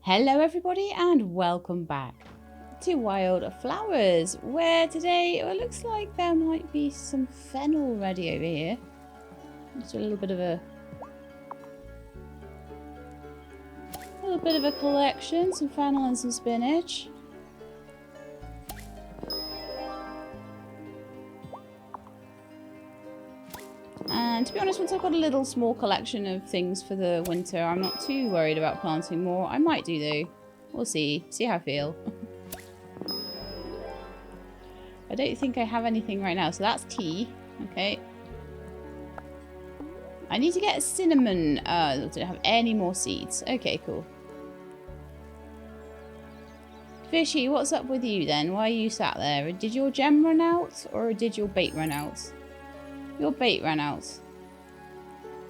Hello everybody and welcome back to Wylde Flowers, where today it looks like there might be some fennel ready over here. Just a little bit of a collection, some fennel and some spinach. And to be honest, once I've got a little small collection of things for the winter, I'm not too worried about planting more. I might do though. We'll see. See how I feel. I don't think I have anything right now, so that's tea. Okay. I need to get cinnamon. I don't have any more seeds. Okay, cool. Fishy, what's up with you then? Why are you sat there? Did your gem run out or did your bait run out? Your bait ran out.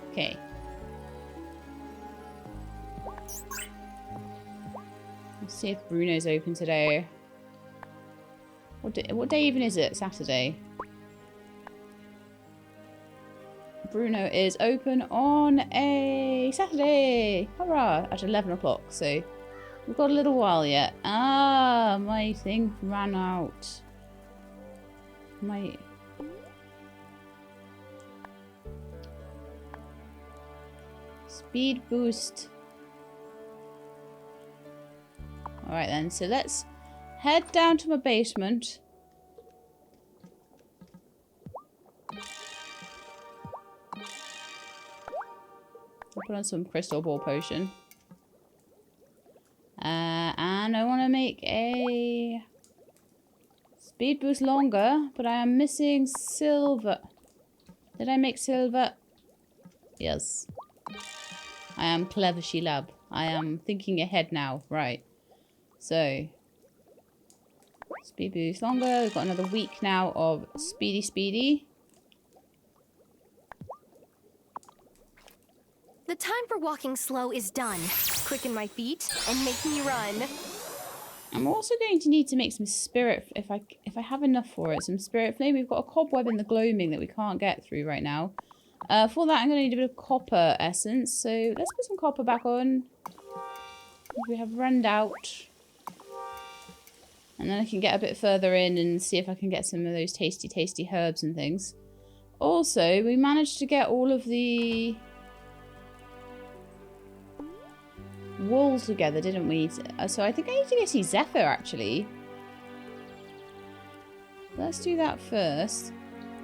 Okay. Let's see if Bruno's open today. What day even is it? Saturday. Bruno is open on a Saturday. Hurrah! At 11 o'clock. So we've got a little while yet. Ah, my thing ran out. My... Speed boost. Alright then, so let's head down to my basement. I'll put on some crystal ball potion. And I want to make a speed boost longer, but I am missing silver. Did I make silver? Yes. I am clever, she lab. I am thinking ahead now. Right. So. Speed boost longer. We've got another week now of speedy. The time for walking slow is done. Quicken my feet and make me run. I'm also going to need to make some spirit, if I have enough for it. Some spirit flame. We've got a cobweb in the gloaming that we can't get through right now. For that, I'm going to need a bit of copper essence. So let's put some copper back on. We have run out. And then I can get a bit further in and see if I can get some of those tasty herbs and things. Also, we managed to get all of the wool together, didn't we? So I think I need to go see Zephyr, actually. Let's do that first.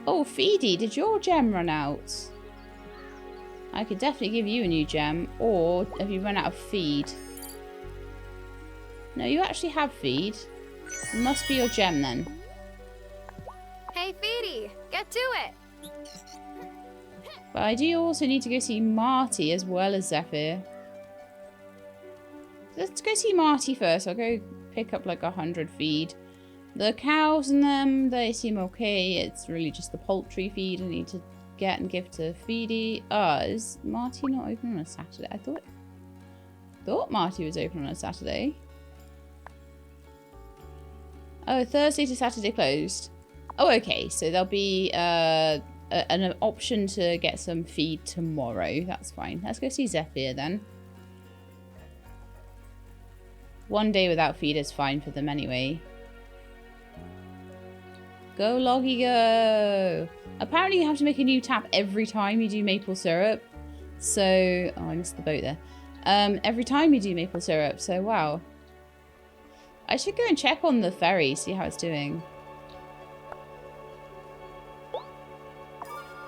Oh, Feedy, did your gem run out? I could definitely give you a new gem. Or have you run out of feed? No, you actually have feed. It must be your gem then. Hey, Feedy, get to it. But I do also need to go see Marty as well as Zephyr. Let's go see Marty first. I'll go pick up like 100 feed. The cows and them, they seem okay. It's really just the poultry feed I need to get and give to Feedy. Is Marty not open on a Saturday? I thought Marty was open on a Saturday. Oh, Thursday to Saturday closed. Oh, okay. So there'll be an option to get some feed tomorrow. That's fine. Let's go see Zephyr then. One day without feed is fine for them anyway. Go, Loggy, go! Apparently you have to make a new tap every time you do maple syrup. So... Oh, I missed the boat there. Every time you do maple syrup. So, wow. I should go and check on the ferry, see how it's doing.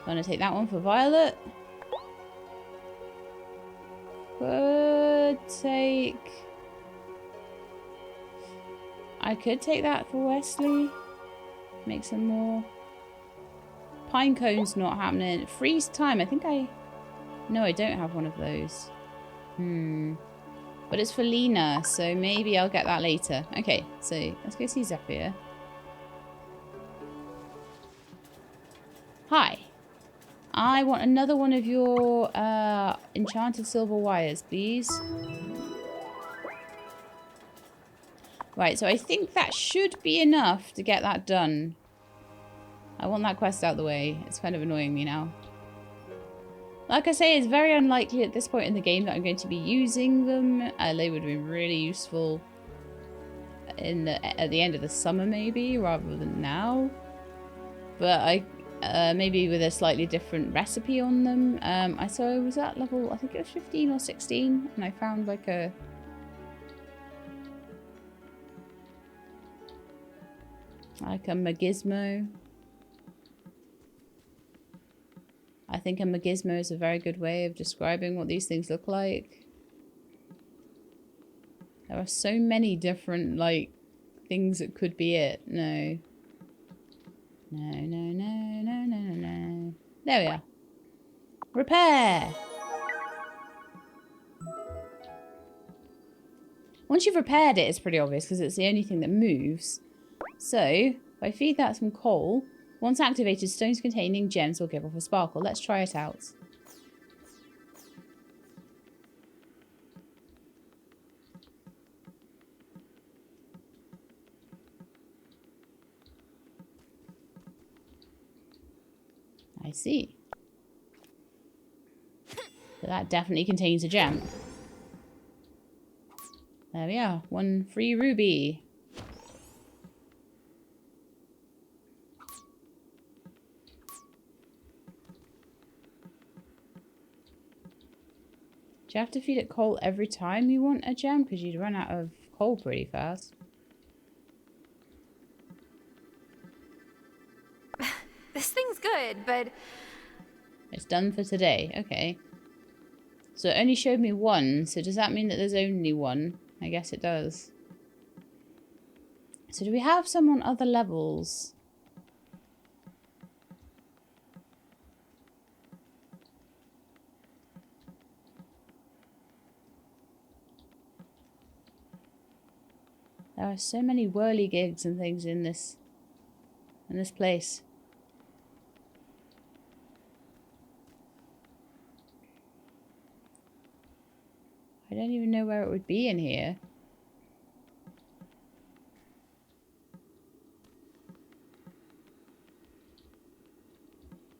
Gonna take that one for Violet. I could take that for Wesley. Make some more. Pine cone's not happening. Freeze time. I think No, I don't have one of those. But it's for Lena, so maybe I'll get that later. Okay, so let's go see Zephyr. Hi. I want another one of your enchanted silver wires, please. Right, so I think that should be enough to get that done. I want that quest out of the way. It's kind of annoying me now. Like I say, it's very unlikely at this point in the game that I'm going to be using them. They would have been really useful at the end of the summer, maybe, rather than now. But maybe with a slightly different recipe on them. So I was at level, I think it was 15 or 16, and I found like a magismo. I think a magismo is a very good way of describing what these things look like. There are so many different, like, things that could be it. No. No, no, no, no, no, no, no. There we are. Repair! Once you've repaired it, it's pretty obvious because it's the only thing that moves. So, if I feed that some coal, once activated, stones containing gems will give off a sparkle. Let's try it out. I see. So that definitely contains a gem. There we are. 1 free ruby. Do you have to feed it coal every time you want a gem? Because you'd run out of coal pretty fast. This thing's good, but... It's done for today. Okay. So it only showed me 1. So does that mean that there's only 1? I guess it does. So do we have some on other levels? There are so many whirligigs and things in this place. I don't even know where it would be in here.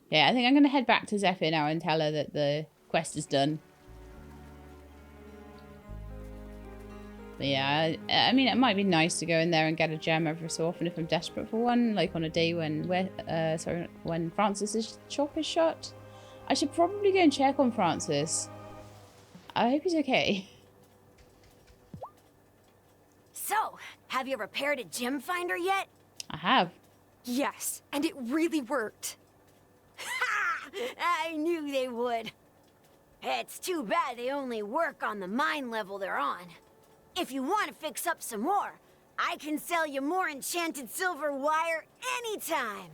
Yeah, I think I'm going to head back to Zephyr now and tell her that the quest is done. But yeah, I mean, it might be nice to go in there and get a gem every so often if I'm desperate for one, like on a day when when Francis's shop is shut. I should probably go and check on Francis. I hope he's okay. So, have you repaired a gem finder yet? I have. Yes, and it really worked. Ha! I knew they would. It's too bad they only work on the mine level they're on. If you want to fix up some more, I can sell you more enchanted silver wire anytime.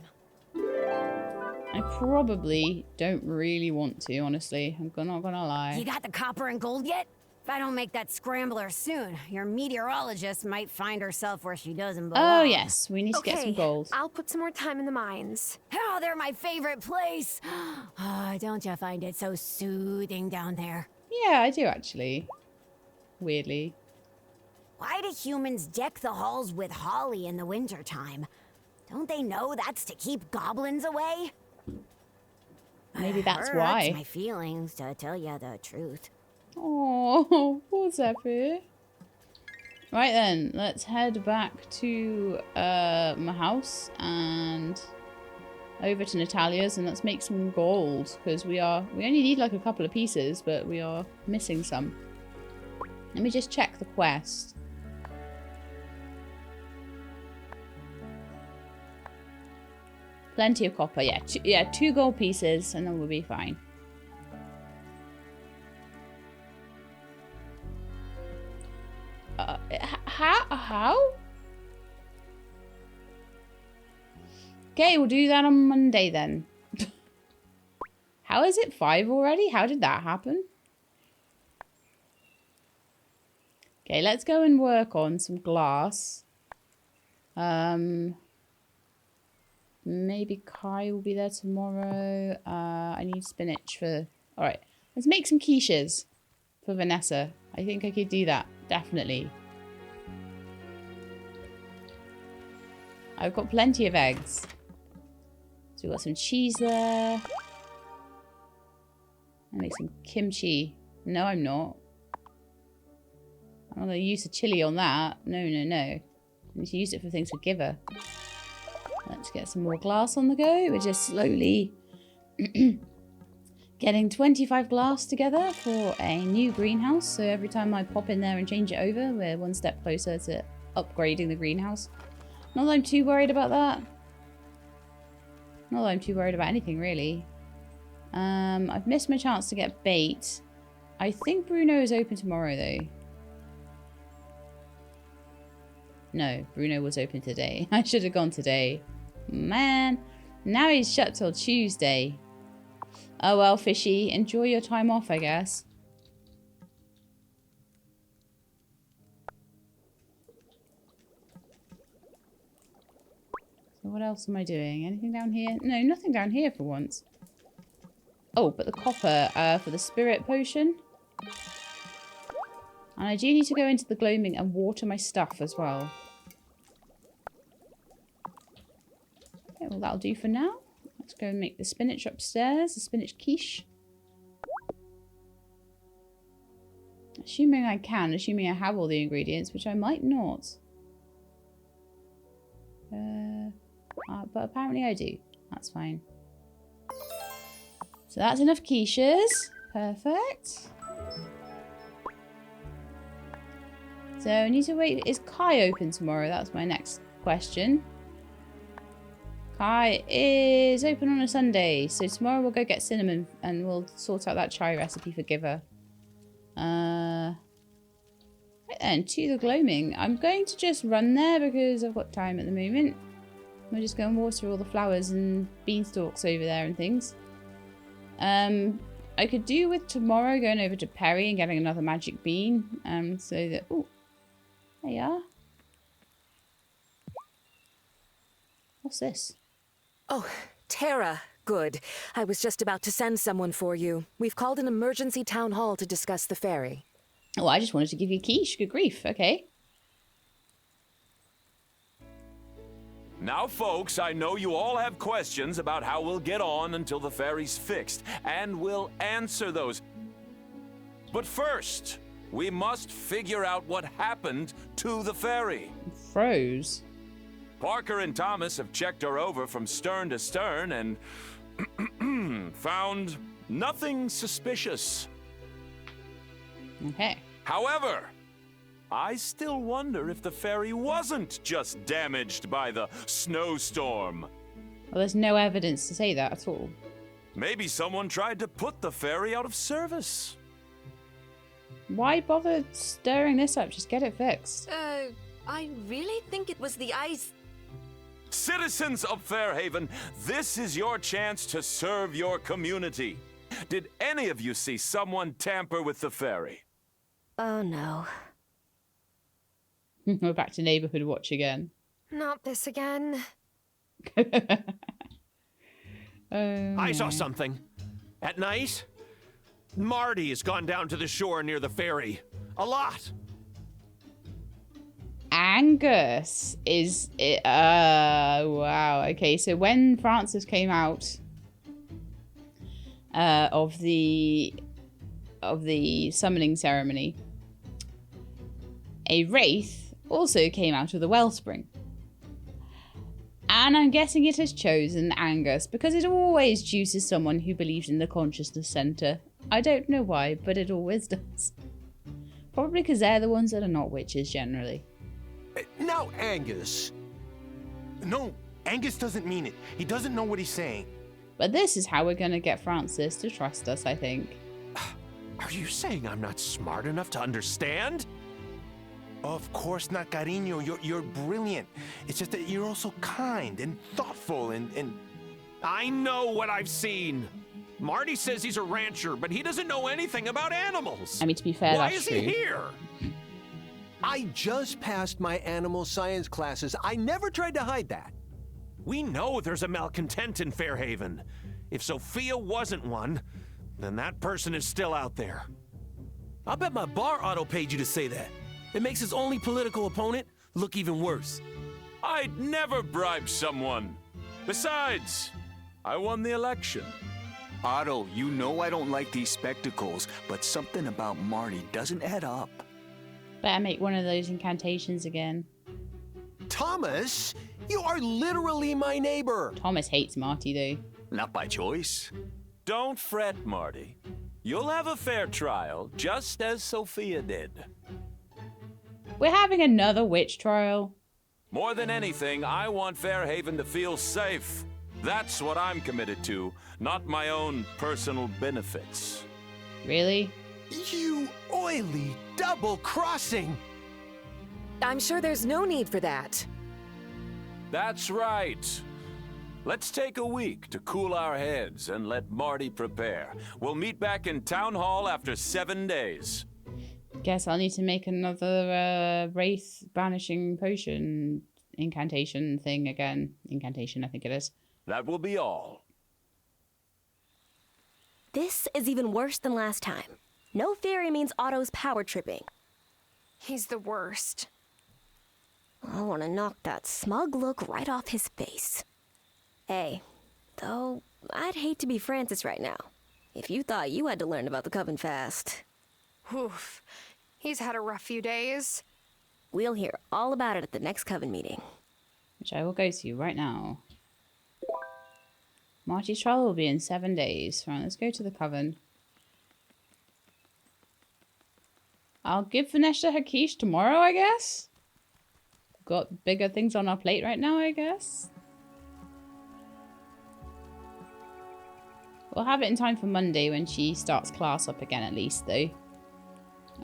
I probably don't really want to, honestly. I'm not gonna lie. You got the copper and gold yet? If I don't make that scrambler soon, your meteorologist might find herself where she doesn't belong. Oh, yes. We need to get some gold. I'll put some more time in the mines. Oh, they're my favorite place. Oh, don't you find it so soothing down there? Yeah, I do, actually. Weirdly. Why do humans deck the halls with holly in the wintertime? Don't they know that's to keep goblins away? Maybe that's Hurts why. my feelings, to tell you the truth. Oh, poor Zephyr. Right then, let's head back to my house and over to Natalia's, and let's make some gold because we only need like a couple of pieces, but we are missing some. Let me just check the quest. Plenty of copper, yeah. 2 gold pieces, and then we'll be fine. How? Okay, we'll do that on Monday then. How is it 5 already? How did that happen? Okay, let's go and work on some glass. Maybe Kai will be there tomorrow. I need spinach for... Alright, let's make some quiches for Vanessa. I think I could do that, definitely. I've got plenty of eggs. So we've got some cheese there. I'll make some kimchi. No, I'm not. I'm not going to use the chili on that. No, no, no. I need to use it for things for giver. Let's get some more glass on the go. We're just slowly getting 25 glass together for a new greenhouse. So every time I pop in there and change it over, we're one step closer to upgrading the greenhouse. Not that I'm too worried about that. Not that I'm too worried about anything, really. I've missed my chance to get bait. I think Bruno is open tomorrow, though. No, Bruno was open today. I should have gone today. Man, now he's shut till Tuesday. Oh well, fishy. Enjoy your time off, I guess. So what else am I doing? Anything down here? No, nothing down here for once. Oh, but the copper for the spirit potion. And I do need to go into the gloaming and water my stuff as well. Okay, well that'll do for now. Let's go and make the spinach upstairs, the spinach quiche. Assuming I can, assuming I have all the ingredients, which I might not. But apparently I do. That's fine. So that's enough quiches. Perfect. So I need to wait. Is Kai open tomorrow? That's my next question. Kai is open on a Sunday. So tomorrow we'll go get cinnamon and we'll sort out that chai recipe for Giver. Right then, to the gloaming. I'm going to just run there because I've got time at the moment. We'll just go and water all the flowers and beanstalks over there and things. I could do with tomorrow going over to Perry and getting another magic bean. So that... Oh, there you are. What's this? Oh, Tara. Good. I was just about to send someone for you. We've called an emergency town hall to discuss the ferry. Oh, I just wanted to give you quiche. Good grief. Okay. Now, folks, I know you all have questions about how we'll get on until the ferry's fixed, and we'll answer those. But first, we must figure out what happened to the ferry. Froze. Parker and Thomas have checked her over from stern to stern and found nothing suspicious. Okay. However, I still wonder if the ferry wasn't just damaged by the snowstorm. Well, there's no evidence to say that at all. Maybe someone tried to put the ferry out of service. Why bother stirring this up? Just get it fixed. I really think it was the ice. Citizens of Fairhaven, this is your chance to serve your community. Did any of you see someone tamper with the ferry? Oh, no. We're back to neighborhood watch again. Not this again. I saw something. At night, Marty has gone down to the shore near the ferry. A lot. Angus is... wow. Okay, so when Francis came out of the summoning ceremony, a Wraith also came out of the wellspring. And I'm guessing it has chosen Angus because it always chooses someone who believes in the consciousness center. I don't know why, but it always does. Probably because they're the ones that are not witches generally. Now, Angus. No, Angus doesn't mean it. He doesn't know what he's saying. But this is how we're going to get Francis to trust us, I think. Are you saying I'm not smart enough to understand? Of course not, Cariño. You're brilliant. It's just that you're also kind and thoughtful and... I know what I've seen. Marty says he's a rancher, but he doesn't know anything about animals. I mean, to be fair, Why that's is true. he here? I just passed my animal science classes. I never tried to hide that. We know there's a malcontent in Fairhaven. If Sopia wasn't one, then that person is still out there. I bet my bar auto paid you to say that. It makes his only political opponent look even worse. I'd never bribe someone. Besides, I won the election. Otto, you know I don't like these spectacles, but something about Marty doesn't add up. Better make one of those incantations again. Thomas, you are literally my neighbor. Thomas hates Marty, though. Not by choice. Don't fret, Marty. You'll have a fair trial, just as Sopia did. We're having another witch trial. More than anything, I want Fairhaven to feel safe. That's what I'm committed to, not my own personal benefits. Really? You oily double-crossing. I'm sure there's no need for that. That's right. Let's take a week to cool our heads and let Marty prepare. We'll meet back in Town Hall after 7 days. Guess I'll need to make another Wraith banishing potion incantation thing again. Incantation, I think it is. That will be all. This is even worse than last time. No fairy means Otto's power tripping. He's the worst. I want to knock that smug look right off his face. Hey, though, I'd hate to be Francis right now. If you thought you had to learn about the coven fast. Oof. He's had a rough few days. We'll hear all about it at the next coven meeting. Which I will go to right now. Marty's trial will be in 7 days. Right, let's go to the coven. I'll give Vanessa her quiche tomorrow, I guess. Got bigger things on our plate right now, I guess. We'll have it in time for Monday when she starts class up again, at least, though.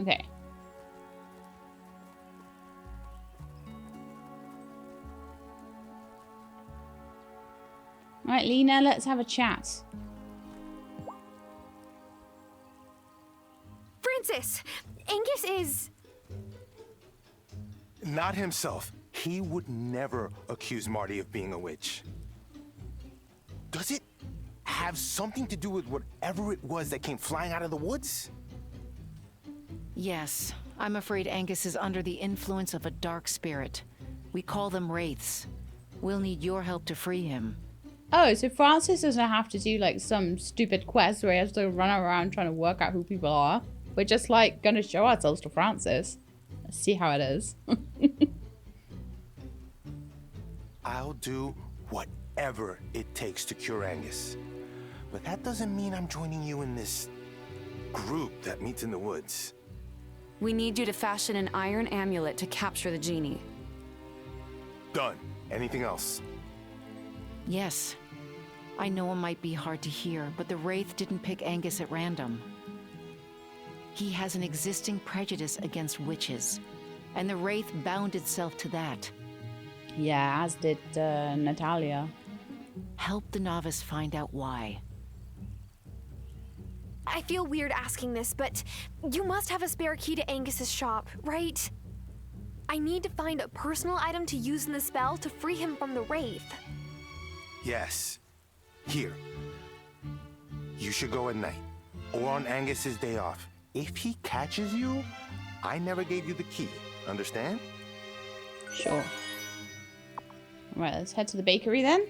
Okay. Alright, Lena, let's have a chat. Francis! Angus is... Not himself. He would never accuse Marty of being a witch. Does it have something to do with whatever it was that came flying out of the woods? Yes. I'm afraid Angus is under the influence of a dark spirit. We call them Wraiths. We'll need your help to free him. Oh, so Francis doesn't have to do like some stupid quest where he has to run around trying to work out who people are. We're just like gonna show ourselves to Francis. Let's see how it is. I'll do whatever it takes to cure Angus. But that doesn't mean I'm joining you in this group that meets in the woods. We need you to fashion an iron amulet to capture the genie. Done. Anything else? Yes. I know it might be hard to hear, but the Wraith didn't pick Angus at random. He has an existing prejudice against witches, and the Wraith bound itself to that. Yeah, as did Natalia. Help the novice find out why. I feel weird asking this, but you must have a spare key to Angus's shop, right? I need to find a personal item to use in the spell to free him from the Wraith. Yes. Here. You should go at night, or on Angus's day off. If he catches you, I never gave you the key. Understand? Sure. Alright, let's head to the bakery then.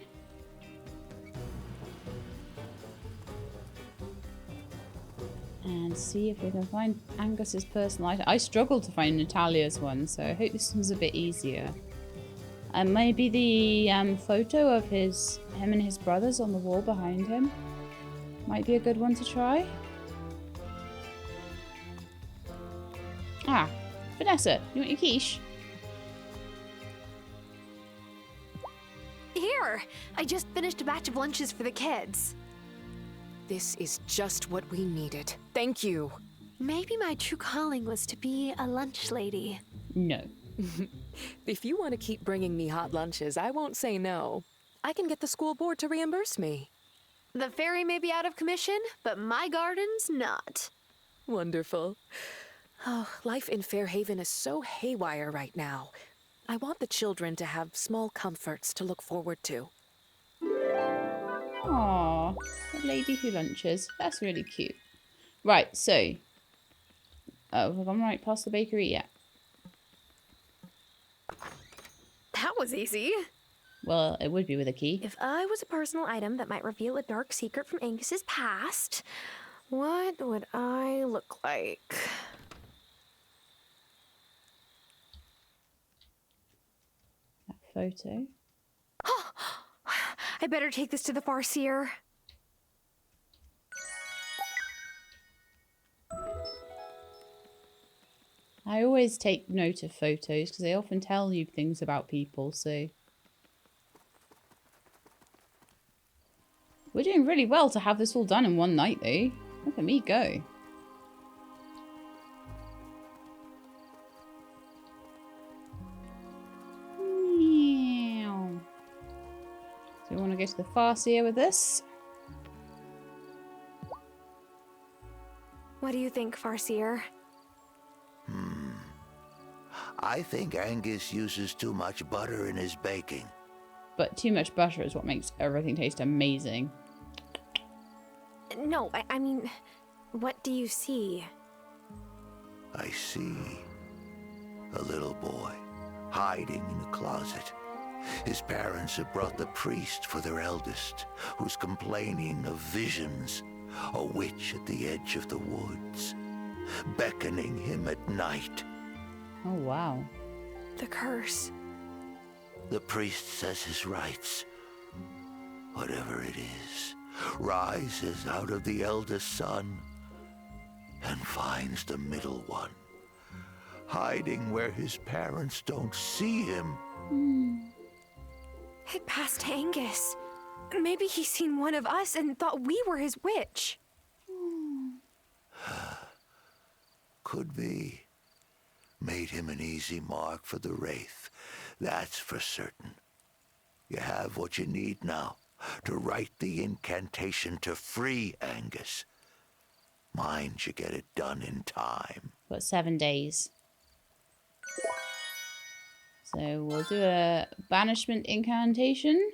And see if we can find Angus's personal item. I struggled to find Natalia's one, so I hope this one's a bit easier. And maybe the photo of him and his brothers on the wall behind him might be a good one to try. Ah, Vanessa, you want your quiche? Here! I just finished a batch of lunches for the kids. This is just what we needed. Thank you. Maybe my true calling was to be a lunch lady. No. If you want to keep bringing me hot lunches, I won't say no. I can get the school board to reimburse me. The ferry may be out of commission, but my garden's not. Wonderful. Oh, life in Fairhaven is so haywire right now. I want the children to have small comforts to look forward to. Aww, a lady who lunches. That's really cute. Right, so. Oh, have I gone right past the bakery yet? That was easy. Well, it would be with a key. If I was a personal item that might reveal a dark secret from Angus's past, what would I look like? That photo. I better take this to the Farseer. I always take note of photos because they often tell you things about people, so... We're doing really well to have this all done in one night, though. Look at me go. Meow. So we want to go to the Farseer with this. What do you think, Farseer? I think Angus uses too much butter in his baking. But too much butter is what makes everything taste amazing. No, I mean, what do you see? I see a little boy hiding in a closet. His parents have brought the priest for their eldest, who's complaining of visions, a witch at the edge of the woods, beckoning him at night. Oh, wow. The curse. The priest says his rites, whatever it is, rises out of the eldest son and finds the middle one, hiding where his parents don't see him. It passed Angus. Maybe he's seen one of us and thought we were his witch. Could be. Made him an easy mark for the Wraith, that's for certain. You have what you need now to write the incantation to free Angus. Mind you get it done in time. Got 7 days. So we'll do a banishment incantation.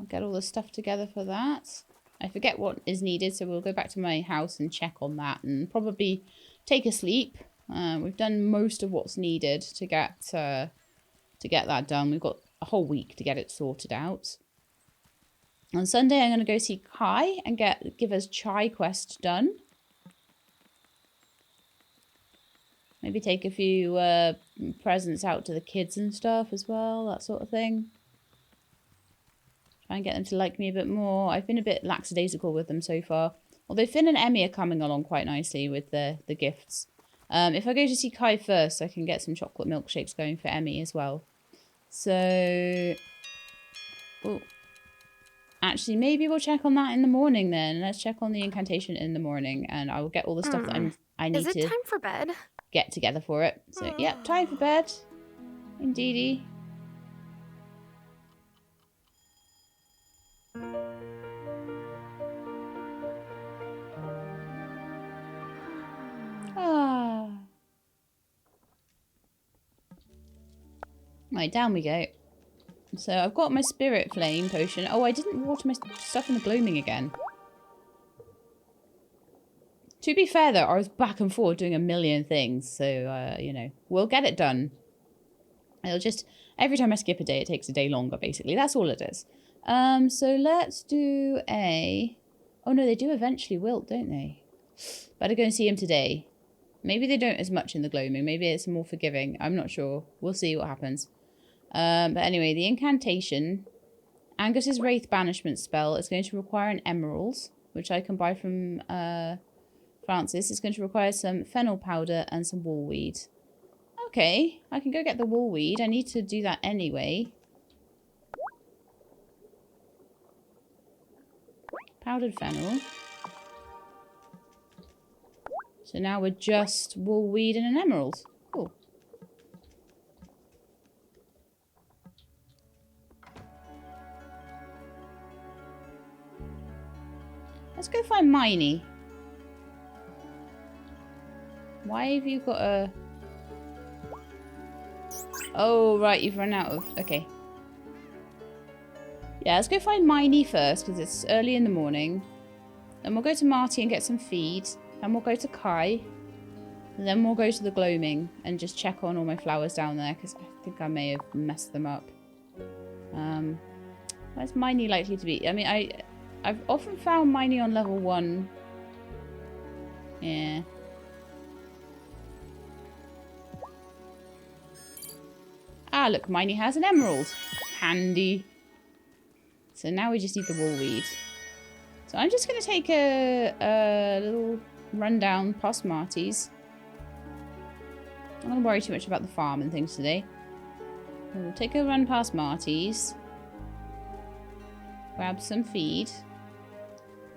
I'll get all the stuff together for that. I forget what is needed, so we'll go back to my house and check on that and probably take a sleep. We've done most of what's needed to get that done. We've got a whole week to get it sorted out. On Sunday, I'm going to go see Kai and give his chai quest done. Maybe take a few presents out to the kids and stuff as well, that sort of thing. Try and get them to like me a bit more. I've been a bit lackadaisical with them so far. Although Finn and Emmy are coming along quite nicely with the gifts. If I go to see Kai first, I can get some chocolate milkshakes going for Emmy as well. So... Oh. Actually, maybe we'll check on that in the morning then. Let's check on the incantation in the morning. And I will get all the stuff that I need to... Is it time for bed? Get together for it. So, yep, time for bed. Indeedy. Right, down we go. So I've got my spirit flame potion. Oh, I didn't water my stuff in the gloaming again. To be fair, though, I was back and forth doing a million things. So, you know, we'll get it done. It'll just... Every time I skip a day, it takes a day longer, basically. That's all it is. So let's do a... Oh, no, they do eventually wilt, don't they? Better go and see him today. Maybe they don't as much in the gloaming. Maybe it's more forgiving. I'm not sure. We'll see what happens. But anyway, the incantation, Angus's Wraith banishment spell is going to require an emerald, which I can buy from Francis. It's going to require some fennel powder and some woolweed. Okay, I can go get the woolweed. I need to do that anyway. Powdered fennel. So now we're just woolweed and an emerald. Cool. Let's go find Miney. Why have you got a... Oh, right, you've run out of... Okay. Yeah, let's go find Miney first, because it's early in the morning. Then we'll go to Marty and get some feed. Then we'll go to Kai. And then we'll go to the gloaming and just check on all my flowers down there, because I think I may have messed them up. Where's Miney likely to be? I mean, I've often found Miney on level 1. Yeah. Ah, look, Miney has an emerald. Handy. So now we just need the woolweed. So I'm just going to take a little rundown past Marty's. I'm not going to worry too much about the farm and things today. We'll take a run past Marty's. Grab some feed.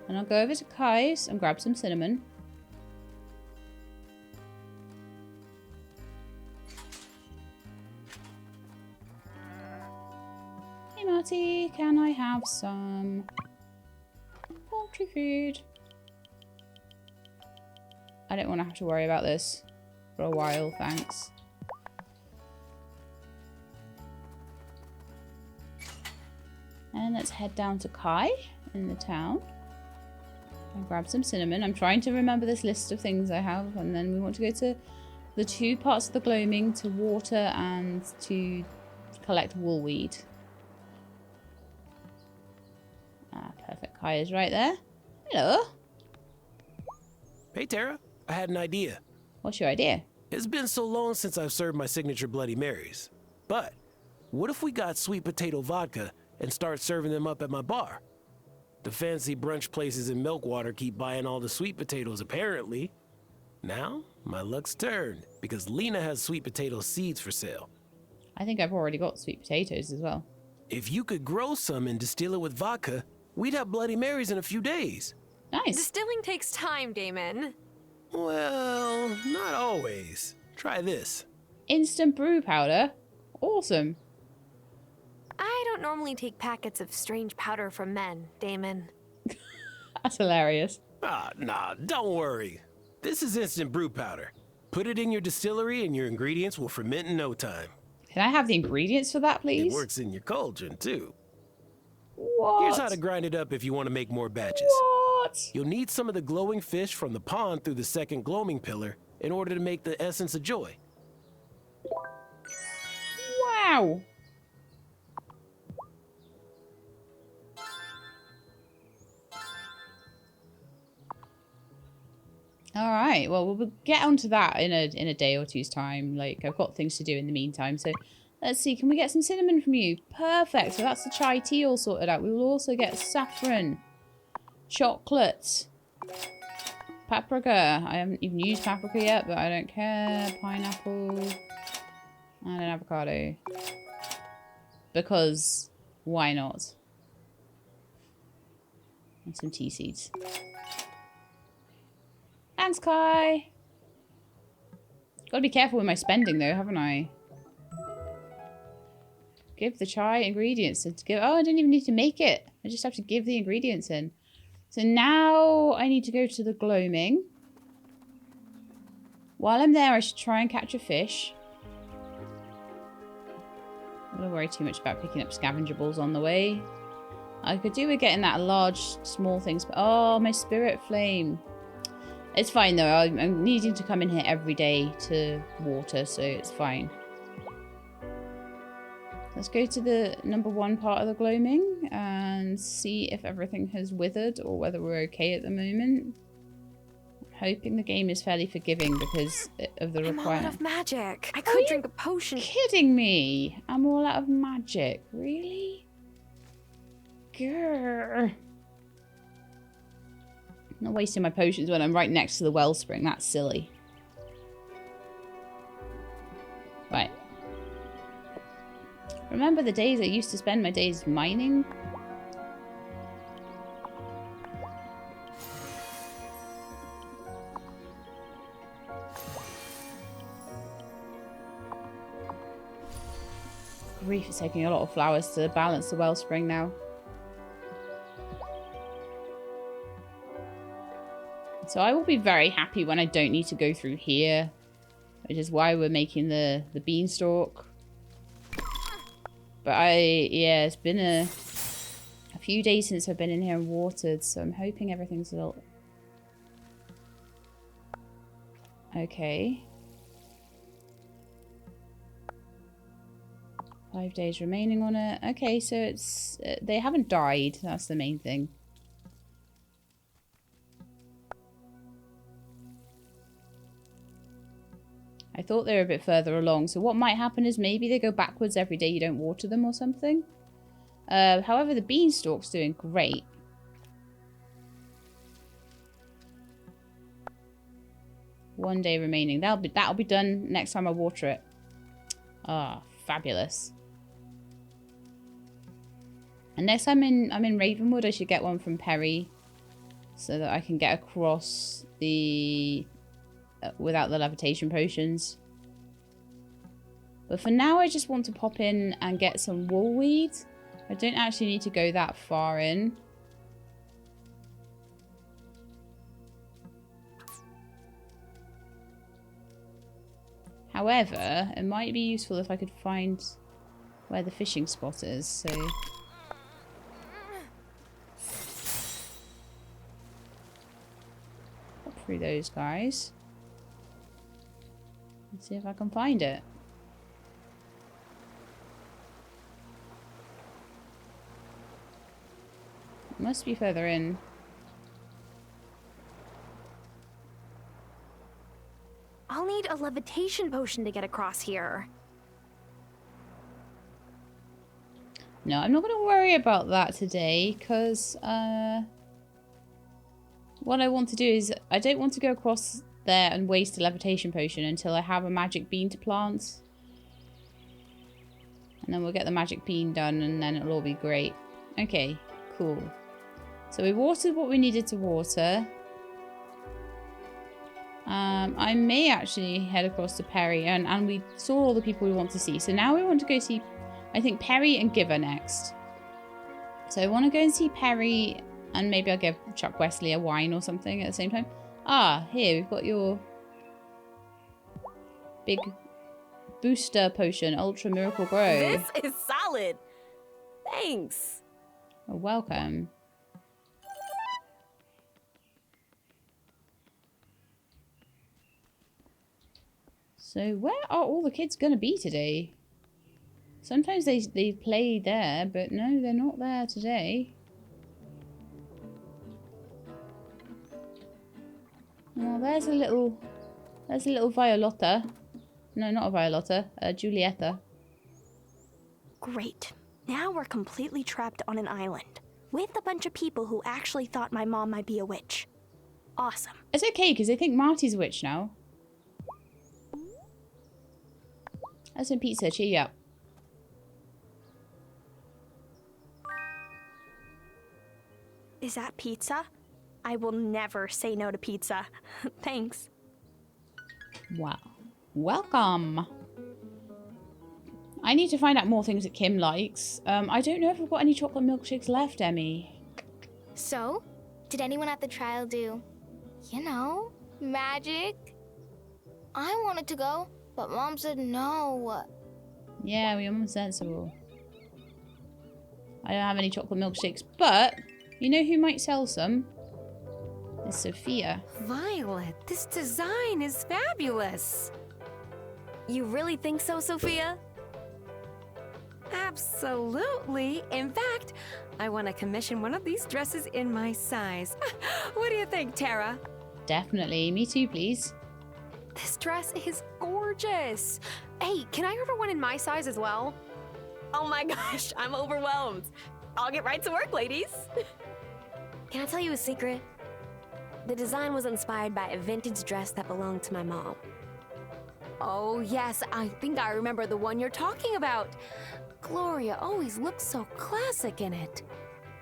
And I'll go over to Kai's and grab some cinnamon. Hey Marty, can I have some poultry food? I don't want to have to worry about this for a while, thanks. And let's head down to Kai in the town. And grab some cinnamon. I'm trying to remember this list of things I have. And then we want to go to the 2 parts of the gloaming to water and to collect woolweed. Ah, perfect. Kai is right there. Hello. Hey, Tara. I had an idea. What's your idea? It's been so long since I've served my signature Bloody Marys. But what if we got sweet potato vodka and start serving them up at my bar? The fancy brunch places in Milkwater keep buying all the sweet potatoes, apparently. Now, my luck's turned, because Lena has sweet potato seeds for sale. I think I've already got sweet potatoes as well. If you could grow some and distill it with vodka, we'd have Bloody Marys in a few days. Nice. Distilling takes time, Damon. Well, not always. Try this. Instant brew powder? Awesome. I don't normally take packets of strange powder from men, Damon. That's hilarious. Ah, nah, don't worry. This is instant brew powder. Put it in your distillery and your ingredients will ferment in no time. Can I have the ingredients for that, please? It works in your cauldron, too. What? Here's how to grind it up if you want to make more batches. What? You'll need some of the glowing fish from the pond through the second gloaming pillar in order to make the essence of joy. Wow. All right. Well, we'll get onto that in a day or two's time. Like, I've got things to do in the meantime. So, let's see. Can we get some cinnamon from you? Perfect. So that's the chai tea all sorted out. We will also get saffron, chocolate, paprika. I haven't even used paprika yet, but I don't care. Pineapple and an avocado. Because why not? And some tea seeds. Thanks, Kai. Gotta be careful with my spending, though, haven't I? Give the chai ingredients. And give. Oh, I didn't even need to make it. I just have to give the ingredients in. So now I need to go to the gloaming. While I'm there, I should try and catch a fish. I don't worry too much about picking up scavengeables on the way. I could do with getting that large, small things. But oh, my spirit flame. It's fine, though. I'm needing to come in here every day to water, so it's fine. Let's go to the #1 part of the gloaming and see if everything has withered or whether we're okay at the moment. I'm hoping the game is fairly forgiving because of the requirement. I'm all out of magic. I could drink a potion. Kidding me? I'm all out of magic. Really? Grr. I'm not wasting my potions when I'm right next to the wellspring. That's silly. Right. Remember the days I used to spend my days mining? Grief is taking a lot of flowers to balance the wellspring now. So I will be very happy when I don't need to go through here. Which is why we're making the beanstalk. But yeah, it's been a few days since I've been in here and watered, so I'm hoping everything's a little... Okay. 5 days remaining on it. Okay, so it's... they haven't died. That's the main thing. I thought they were a bit further along. So what might happen is maybe they go backwards every day you don't water them or something. However, the beanstalk's doing great. One day remaining. That'll be done next time I water it. Ah, fabulous. And next time I'm in Ravenwood, I should get one from Perry, so that I can get across the without the levitation potions. But for now, I just want to pop in and get some woolweed. I don't actually need to go that far in. However, it might be useful if I could find where the fishing spot is, so... Hop through those guys. Let's see if I can find it. It must be further in. I'll need a levitation potion to get across here. No, I'm not going to worry about that today, because what I want to do is, I don't want to go across there and waste a levitation potion until I have a magic bean to plant. And then we'll get the magic bean done, and then it'll all be great. Okay, cool. So we watered what we needed to water. I may actually head across to Perry, and we saw all the people we want to see. So now we want to go see, I think, Perry and Giver next. So I want to go and see Perry, and maybe I'll give Chuck Wesley a wine or something at the same time. Ah, here, we've got your big booster potion, Ultra Miracle Grow. This is solid. Thanks. Oh, welcome. So where are all the kids going to be today? Sometimes they play there, but no, they're not there today. Oh, there's a little Violetta. No, not a Violetta, a Julieta. Great. Now we're completely trapped on an island with a bunch of people who actually thought my mom might be a witch. Awesome. It's okay, because they think Marty's a witch now. Have some pizza, cheer you up. Is that pizza? I will never say no to pizza. Thanks. Wow. Welcome. I need to find out more things that Kim likes. I don't know if we've got any chocolate milkshakes left, Emmy. So, did anyone at the trial do, you know, magic? I wanted to go, but Mom said no. Yeah, we are sensible. I don't have any chocolate milkshakes, but you know who might sell some? It's Sopia. Violet, this design is fabulous. You really think so, Sopia? Absolutely. In fact, I want to commission one of these dresses in my size. What do you think, Tara? Definitely. Me too, please. This dress is gorgeous. Hey, can I order one in my size as well? Oh my gosh, I'm overwhelmed. I'll get right to work, ladies. Can I tell you a secret? The design was inspired by a vintage dress that belonged to my mom. Oh, yes, I think I remember the one you're talking about. Gloria always looks so classic in it.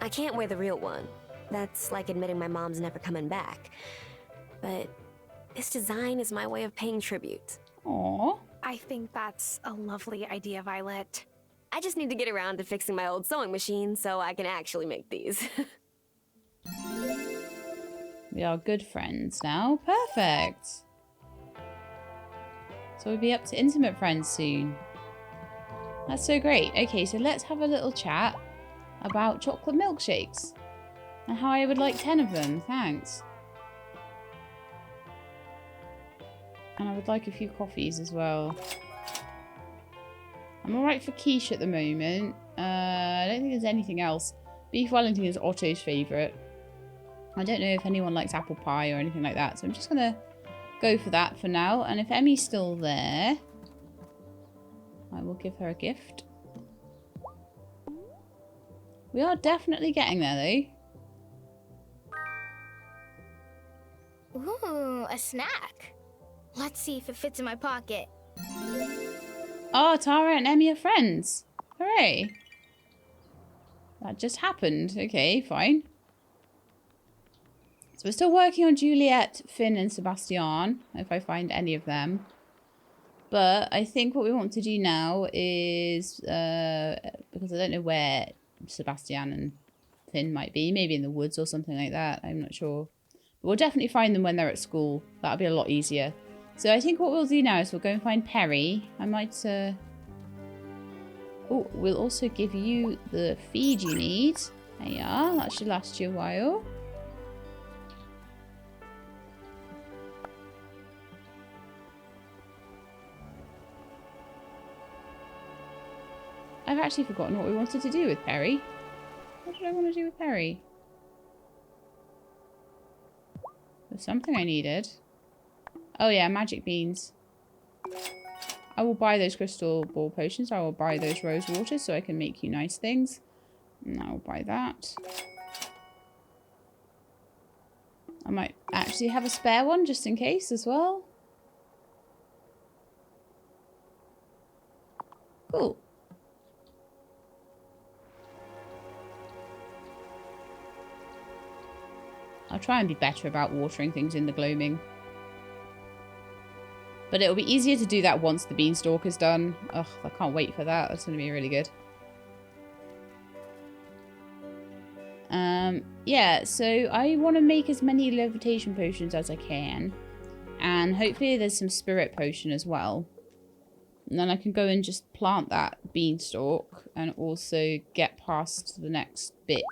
I can't wear the real one. That's like admitting my mom's never coming back. But this design is my way of paying tribute. Aww. I think that's a lovely idea, Violet. I just need to get around to fixing my old sewing machine so I can actually make these. We are good friends now. Perfect. So we'll be up to intimate friends soon. That's so great. Okay, so let's have a little chat about chocolate milkshakes and how I would like 10 of them. Thanks. And I would like a few coffees as well. I'm alright for quiche at the moment. I don't think there's anything else. Beef Wellington is Otto's favourite. I don't know if anyone likes apple pie or anything like that, so I'm just going to go for that for now. And if Emmy's still there, I will give her a gift. We are definitely getting there, though. Ooh, a snack. Let's see if it fits in my pocket. Oh, Tara and Emmy are friends. Hooray. That just happened. Okay, fine. So we're still working on Juliet, Finn and Sebastian, if I find any of them. But I think what we want to do now is, because I don't know where Sebastian and Finn might be, maybe in the woods or something like that, I'm not sure. But we'll definitely find them when they're at school. That'll be a lot easier. So I think what we'll do now is we'll go and find Perry. I might, oh, we'll also give you the feed you need. There you are, that should last you a while. I've actually forgotten what we wanted to do with Perry. What did I want to do with Perry? There's something I needed. Oh yeah, magic beans. I will buy those crystal ball potions. I will buy those rose waters so I can make you nice things. And I will buy that. I might actually have a spare one just in case as well. Cool. I'll try and be better about watering things in the gloaming. But it'll be easier to do that once the beanstalk is done. Ugh, I can't wait for that. That's going to be really good. Yeah, so I want to make as many levitation potions as I can. And hopefully there's some spirit potion as well. And then I can go and just plant that beanstalk and also get past the next bit.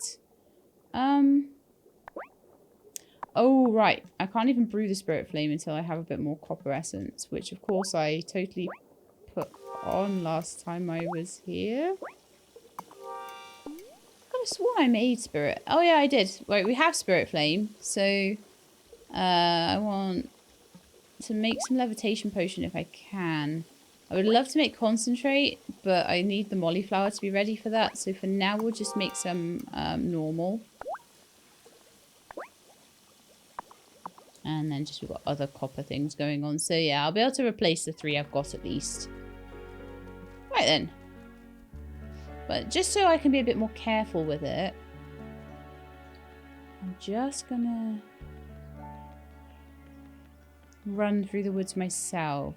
Oh, right. I can't even brew the spirit flame until I have a bit more copper essence, which of course I totally put on last time I was here. I swore I made spirit. Oh yeah, I did. Right, we have spirit flame, so I want to make some levitation potion if I can. I would love to make concentrate, but I need the molly flower to be ready for that. So for now, we'll just make some normal. And then just we've got other copper things going on. So yeah, I'll be able to replace the 3 I've got at least. Right then. But just so I can be a bit more careful with it, I'm just gonna run through the woods myself.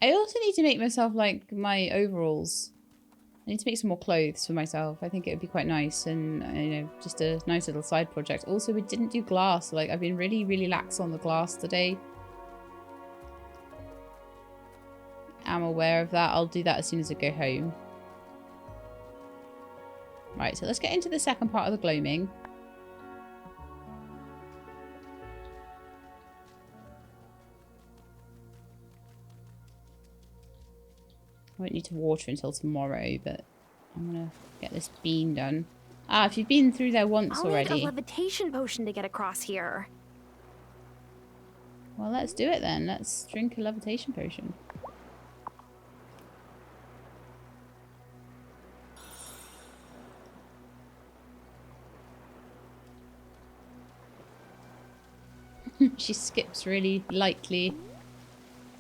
I also need to make myself like my overalls. I need to make some more clothes for myself. I think it would be quite nice and, you know, just a nice little side project. Also, we didn't do glass. Like, I've been really, really lax on the glass today. I'm aware of that. I'll do that as soon as I go home. Right, so let's get into the second part of the gloaming. I won't need to water until tomorrow, but I'm gonna get this bean done. Ah, if you've been through there once already. I'll need a levitation potion to get across here. Well, let's do it then. Let's drink a levitation potion. She skips really lightly.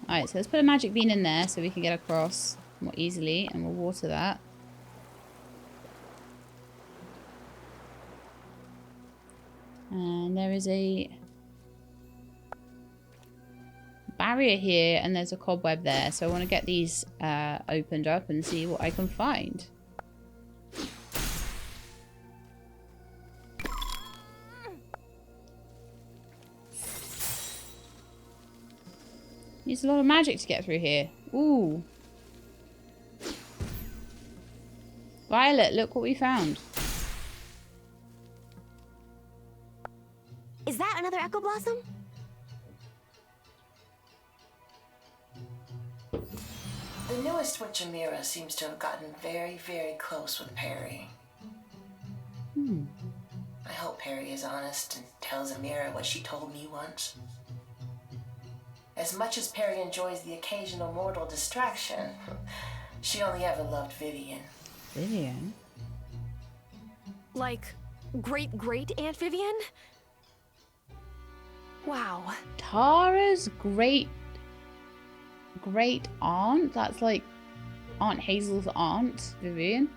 Alright, so let's put a magic bean in there so we can get across more easily, and we'll water that. And there is a barrier here, and there's a cobweb there, so I want to get these opened up and see what I can find. Needs a lot of magic to get through here. Ooh. Violet, look what we found. Is that another Echo Blossom? newest witch Amira seems to have gotten very, very close with Perry. I hope Perry is honest and tells Amira what she told me once. As much as Perry enjoys the occasional mortal distraction, she only ever loved Vivian. Vivian? Like, great-great-Aunt Vivian? Wow. Tara's great-aunt? That's like Aunt Hazel's aunt, Vivian.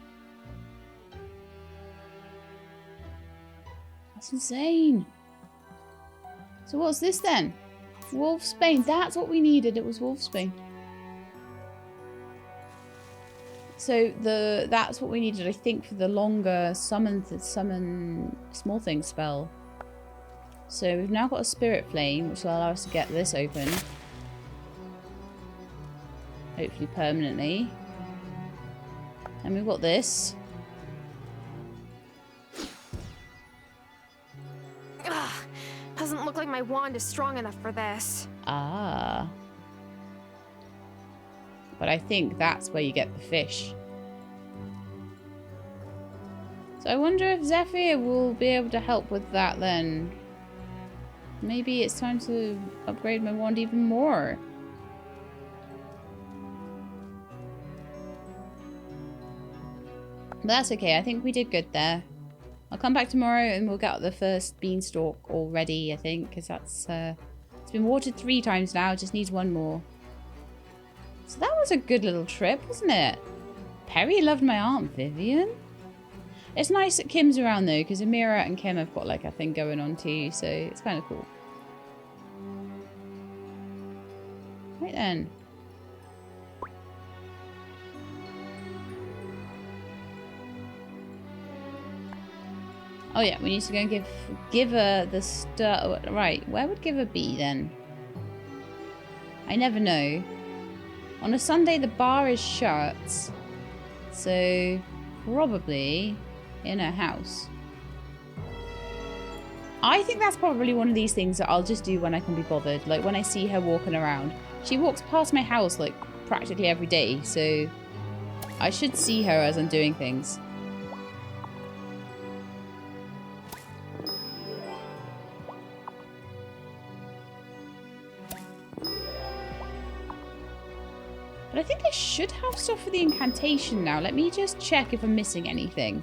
That's insane. So what's this then? Wolfsbane. That's what we needed. It was Wolfsbane. So that's what we needed, I think, for the longer summon small thing spell. So we've now got a spirit flame, which will allow us to get this open. Hopefully permanently. And we've got this. Ugh, doesn't look like my wand is strong enough for this. Ah. But I think that's where you get the fish. So I wonder if Zephyr will be able to help with that then. Maybe it's time to upgrade my wand even more. But that's okay. I think we did good there. I'll come back tomorrow and we'll get the first beanstalk already, I think. Because that's... it's been watered 3 times now. It just needs 1 more. So that was a good little trip, wasn't it? Perry loved my Aunt Vivian. It's nice that Kim's around though, because Amira and Kim have got like a thing going on too, so it's kind of cool. Right then. Oh yeah, we need to go and give her the stuff. Right, where would Giver be then? I never know. On a Sunday, the bar is shut. So, probably in her house. I think that's probably one of these things that I'll just do when I can be bothered. Like, when I see her walking around. She walks past my house, like, practically every day. So, I should see her as I'm doing things. But I think I should have stuff for the incantation now. Let me just check if I'm missing anything.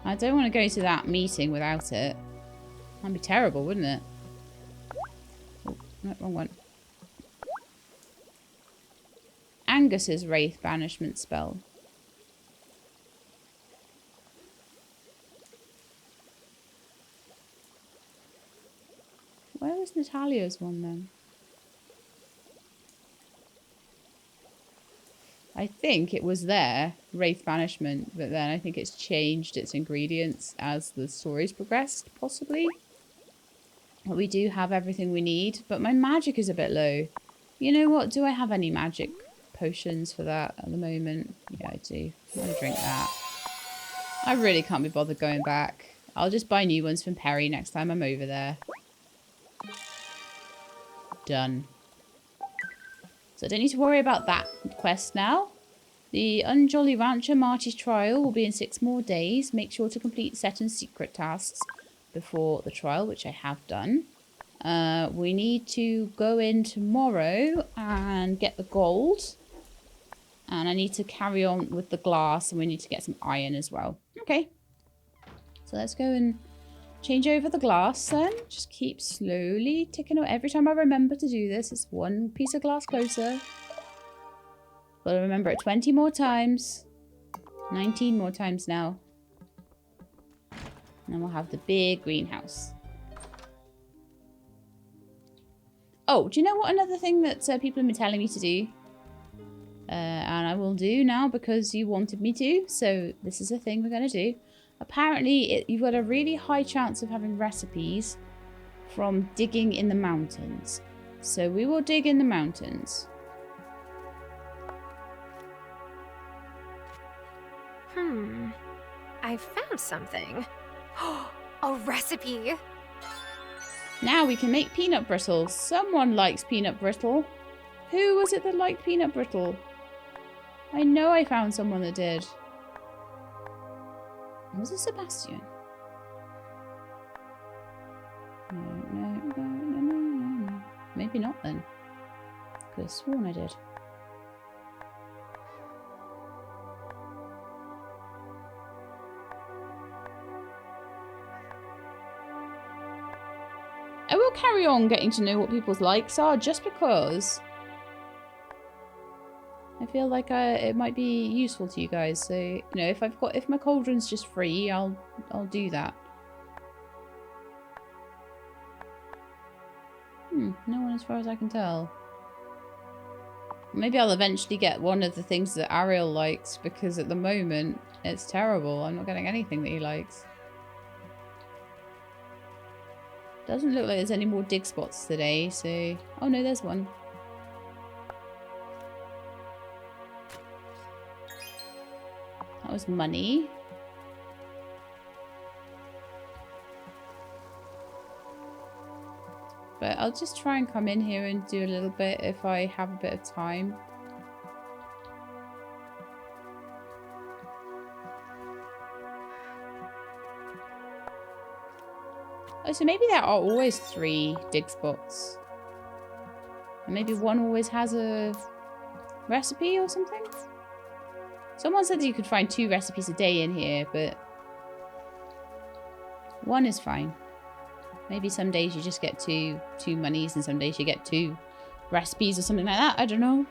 I don't want to go to that meeting without it. That'd be terrible, wouldn't it? Oh, no, wrong one. Angus's Wraith banishment spell. Where was Natalia's one then? I think it was there, Wraith Banishment, but then I think it's changed its ingredients as the story's progressed, possibly. But we do have everything we need, but my magic is a bit low. You know what, do I have any magic potions for that at the moment? Yeah, I do. I'm gonna drink that. I really can't be bothered going back. I'll just buy new ones from Perry next time I'm over there. Done. So I don't need to worry about that quest now. The Unjolly Rancher Marty's trial will be in 6 more days. Make sure to complete certain secret tasks before the trial, which I have done. We need to go in tomorrow and get the gold. And I need to carry on with the glass, and we need to get some iron as well. Okay. So let's go and change over the glass then. Just keep slowly ticking away. Every time I remember to do this, it's 1 piece of glass closer. Gotta remember it 20 more times. 19 more times now. And then we'll have the big greenhouse. Oh, do you know what another thing that people have been telling me to do? And I will do now because you wanted me to. So this is a thing we're going to do. Apparently, you've got a really high chance of having recipes from digging in the mountains. So we will dig in the mountains. I found something. A recipe! Now we can make peanut brittle. Someone likes peanut brittle. Who was it that liked peanut brittle? I know I found someone that did. Was it Sebastian? No. Maybe not then. Could have sworn I did. I will carry on getting to know what people's likes are just because I feel like it might be useful to you guys. So, you know, if my cauldron's just free, I'll do that. No one as far as I can tell. Maybe I'll eventually get one of the things that Ariel likes, because at the moment it's terrible. I'm not getting anything that he likes. Doesn't look like there's any more dig spots today, so... Oh no, there's one. That was money. But I'll just try and come in here and do a little bit if I have a bit of time. Oh, so maybe there are always 3 dig spots. And maybe one always has a recipe or something? Someone said that you could find 2 recipes a day in here, but 1 is fine. Maybe some days you just get two monies and some days you get 2 recipes or something like that. I don't know.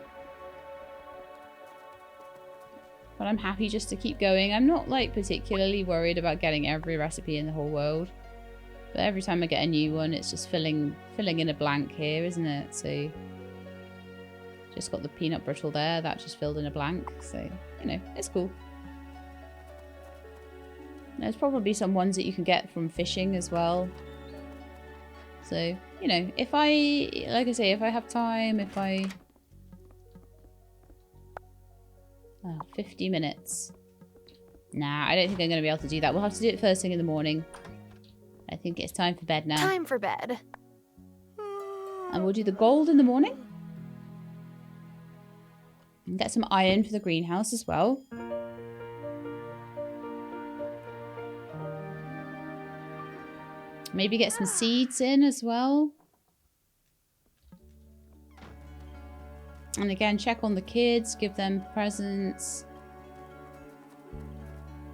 But I'm happy just to keep going. I'm not like particularly worried about getting every recipe in the whole world. But every time I get a new one, it's just filling in a blank here, isn't it? So just got the peanut brittle there. That just filled in a blank. So, you know, it's cool. There's probably some ones that you can get from fishing as well. So, you know, if like I say, if I have time, if I... Oh, 50 minutes. Nah, I don't think I'm going to be able to do that. We'll have to do it first thing in the morning. I think it's time for bed now. Time for bed. And we'll do the gold in the morning. And get some iron for the greenhouse as well. Maybe get some seeds in as well. And again, check on the kids, give them presents.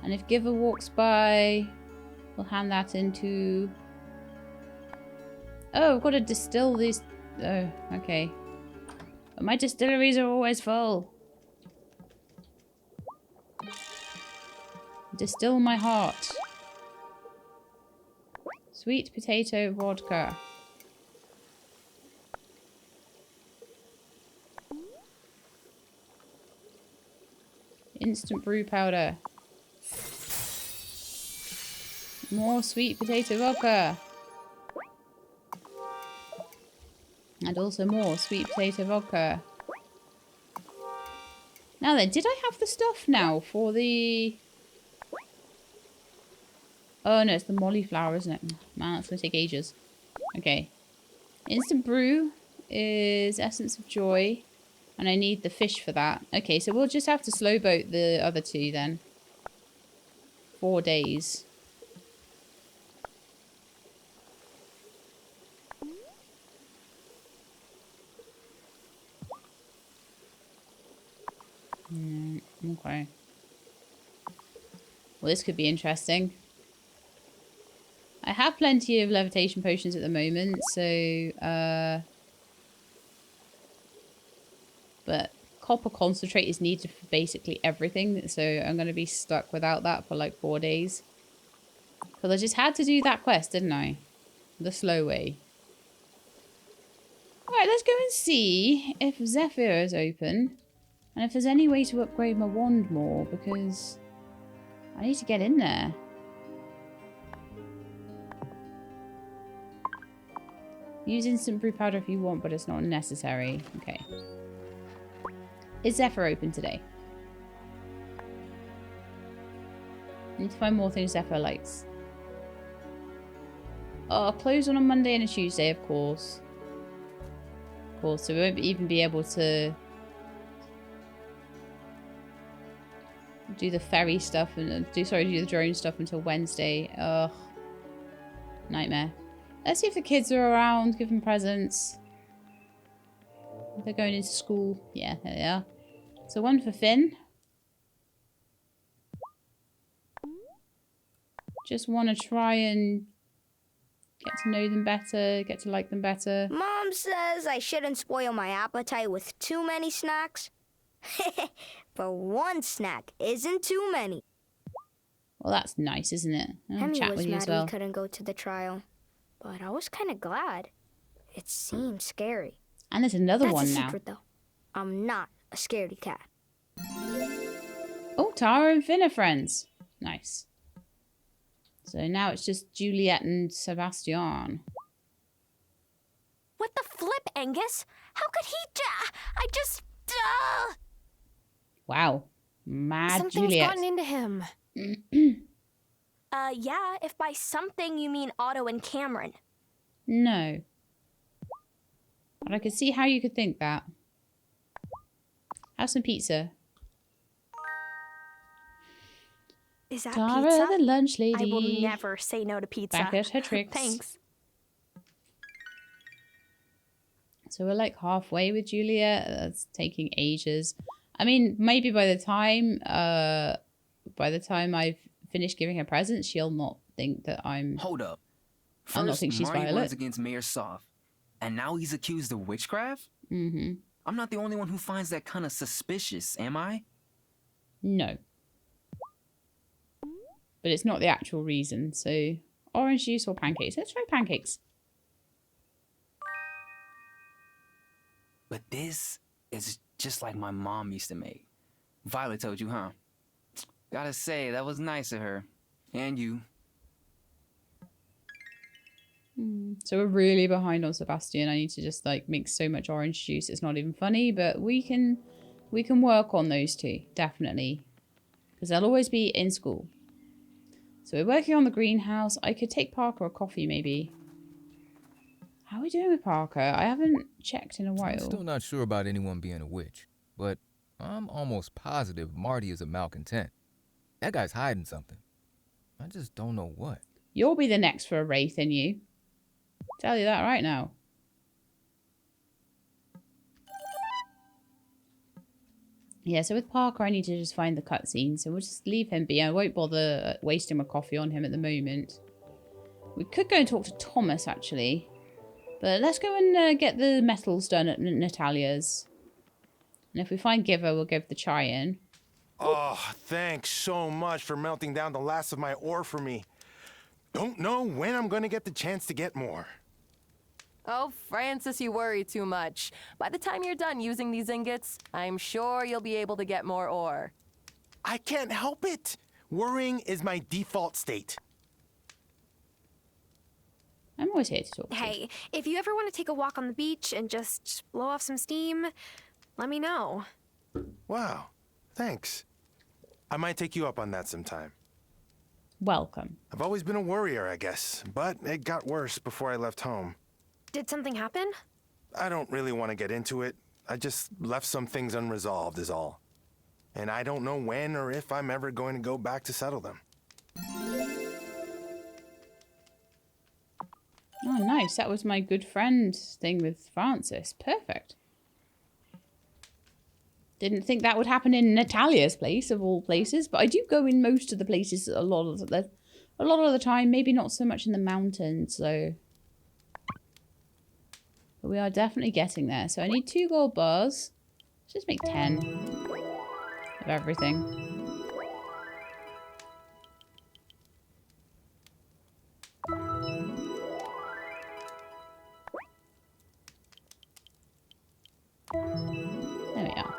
And if Giver walks by, we'll hand that into... Oh, I've got to distill these... Oh, okay. But my distilleries are always full. Distill my heart. Sweet potato vodka. Instant brew powder. More sweet potato vodka. And also more sweet potato vodka. Now then, did I have the stuff now for the... Oh no, it's the Wylde Flowers, isn't it? Man, that's going to take ages. Okay. Instant brew is essence of joy. And I need the fish for that. Okay, so we'll just have to slow boat the other 2 then. 4 days. Okay. Well, this could be interesting. I have plenty of levitation potions at the moment, so... But copper concentrate is needed for basically everything, so I'm going to be stuck without that for like 4 days. Because I just had to do that quest, didn't I? The slow way. Alright, let's go and see if Zephyr is open. And if there's any way to upgrade my wand more, because I need to get in there. Use instant brew powder if you want, but it's not necessary. Okay. Is Zephyr open today? Need to find more things Zephyr likes. Oh, closed on a Monday and a Tuesday, of course. Of course, so we won't even be able to do the ferry stuff and do the drone stuff until Wednesday. Ugh. Nightmare. Let's see if the kids are around. Give them presents. They're going into school. Yeah, there they are. So one for Finn. Just want to try and get to know them better, get to like them better. Mom says I shouldn't spoil my appetite with too many snacks. But one snack isn't too many. Well, that's nice, isn't it? I'll Hemi chat was with you mad as well. we couldn't go to the trial, but I was kind of glad. It seemed scary. And there's another one That's a now. secret, though. I'm not a scaredy cat. Oh, Tara and Finn are friends. Nice. So now it's just Juliet and Sebastian. What the flip, Angus? How could he I just... Wow. Mad Something's Juliet. gotten into him. Yeah, if by something you mean Otto and Cameron. No. But I could see how you could think that. Have some pizza. Is that Tara, pizza? the lunch lady. I will never say no to pizza. Back at her tricks. Thanks. So we're like halfway with Juliet. That's taking ages. I mean, maybe by the time I've finished giving her presents, she'll not think that I'm... Hold up. I'll not First, think she's Marty Violet. runs against Mayor Soft, and now he's accused of witchcraft? Mm-hmm. I'm not the only one who finds that kind of suspicious, am I? No. But it's not the actual reason, so... Orange juice or pancakes? Let's try pancakes. But this is just like my mom used to make. Violet told you, huh? Gotta say, that was nice of her. And you. So we're really behind on Sebastian. I need to just like make so much orange juice. It's not even funny, but we can work on those two, definitely. Because they'll always be in school. So we're working on the greenhouse. I could take Parker a coffee, maybe. How are we doing with Parker? I haven't checked in a while. I'm still not sure about anyone being a witch, but I'm almost positive Marty is a malcontent. That guy's hiding something. I just don't know what. You'll be the next for a Wraith, and you. Tell you that right now. Yeah, so with Parker, I need to just find the cutscene, so we'll just leave him be. I won't bother wasting my coffee on him at the moment. We could go and talk to Thomas, actually. But let's go and get the metals done at Natalia's. And if we find Giver, we'll give the chai in. Oh, thanks so much for melting down the last of my ore for me. Don't know when I'm gonna get the chance to get more. Oh, Francis, you worry too much. By the time you're done using these ingots, I'm sure you'll be able to get more ore. I can't help it. Worrying is my default state. I'm always here to talk to. Hey, if you ever want to take a walk on the beach and just blow off some steam, let me know. Wow, thanks. I might take you up on that sometime. Welcome. I've always been a worrier, I guess, but it got worse before I left home. Did something happen? I don't really want to get into it. I just left some things unresolved is all. And I don't know when or if I'm ever going to go back to settle them. Oh, nice. That was my good friend thing with Francis. Perfect. Didn't think that would happen in Natalia's place, of all places. But I do go in most of the places a lot of the time. Maybe not so much in the mountains, so... But we are definitely getting there. So I need 2 gold bars. Let's just make 10 of everything. There we are.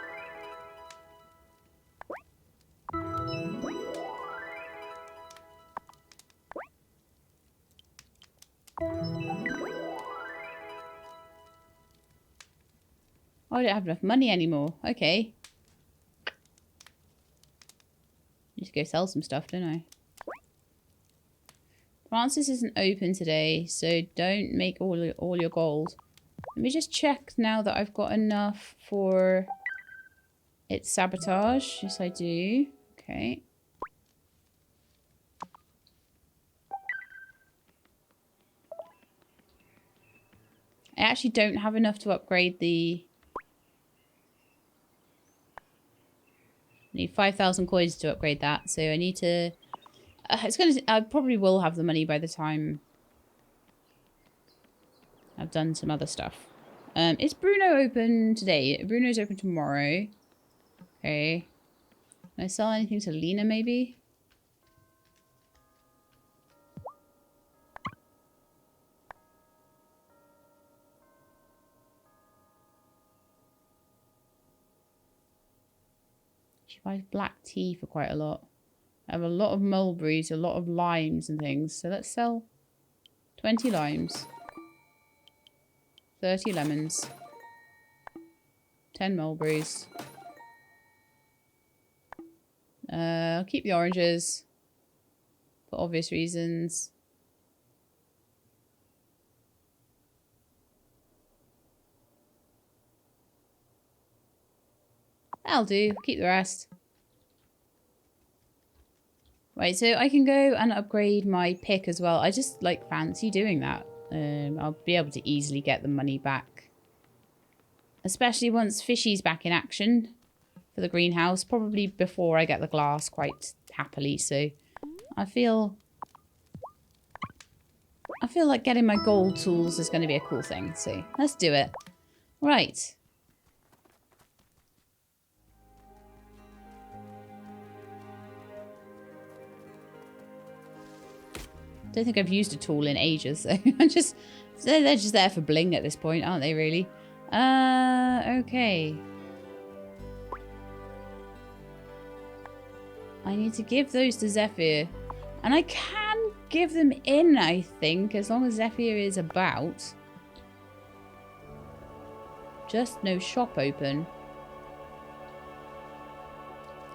Oh, I don't have enough money anymore. Okay. Need to go sell some stuff, don't I? Francis isn't open today, so don't make all your gold. Let me just check now that I've got enough for its sabotage. Yes, I do. Okay. I actually don't have enough to upgrade the... I need 5,000 coins to upgrade that, so I need to... I probably will have the money by the time I've done some other stuff. Is Bruno open today? Bruno's open tomorrow. Okay. Can I sell anything to Lena, maybe? She buys black tea for quite a lot. I have a lot of mulberries, a lot of limes and things. So let's sell 20 limes. 30 lemons. 10 mulberries. I'll keep the oranges. For obvious reasons. That'll do. Keep the rest. Right, so I can go and upgrade my pick as well. I just like fancy doing that. I'll be able to easily get the money back. Especially once Fishy's back in action for the greenhouse. Probably before I get the glass quite happily. So I feel like getting my gold tools is going to be a cool thing. So let's do it. Right. Don't think I've used a tool in ages, so they're just there for bling at this point, aren't they, really? Okay. I need to give those to Zephyr. And I can give them in, I think, as long as Zephyr is about. Just no shop open.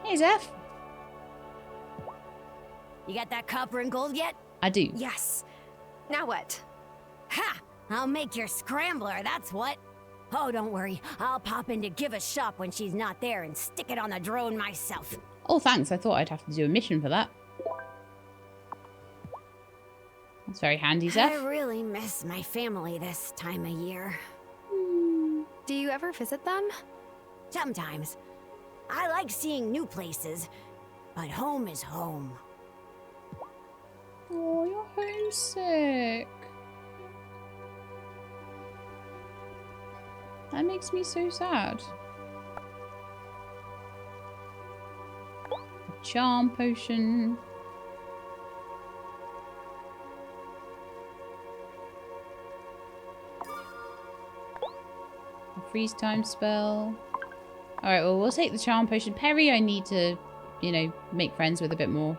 Hey, Zeph. You got that copper and gold yet? I do. Yes. Now what? Ha! I'll make your scrambler, that's what. Oh, don't worry. I'll pop in to give a shop when she's not there and stick it on the drone myself. Oh, thanks. I thought I'd have to do a mission for that. That's very handy, Zeph. I really miss my family this time of year. Do you ever visit them? Sometimes. I like seeing new places, but home is home. Oh, you're homesick. That makes me so sad. A charm potion. A freeze time spell. Alright, well, we'll take the charm potion. Perry, I need to, you know, make friends with a bit more.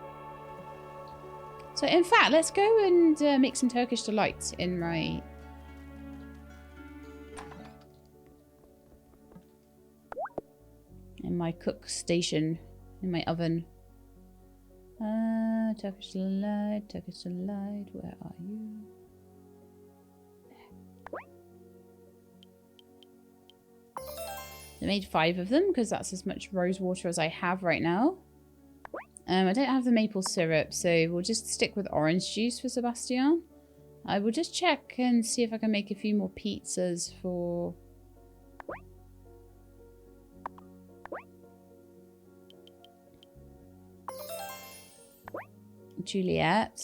So, in fact, let's go and make some Turkish delights in my cook station, in my oven. Turkish delight, where are you? I made 5 of them because that's as much rose water as I have right now. I don't have the maple syrup, so we'll just stick with orange juice for Sebastian. I will just check and see if I can make a few more pizzas for... Juliet.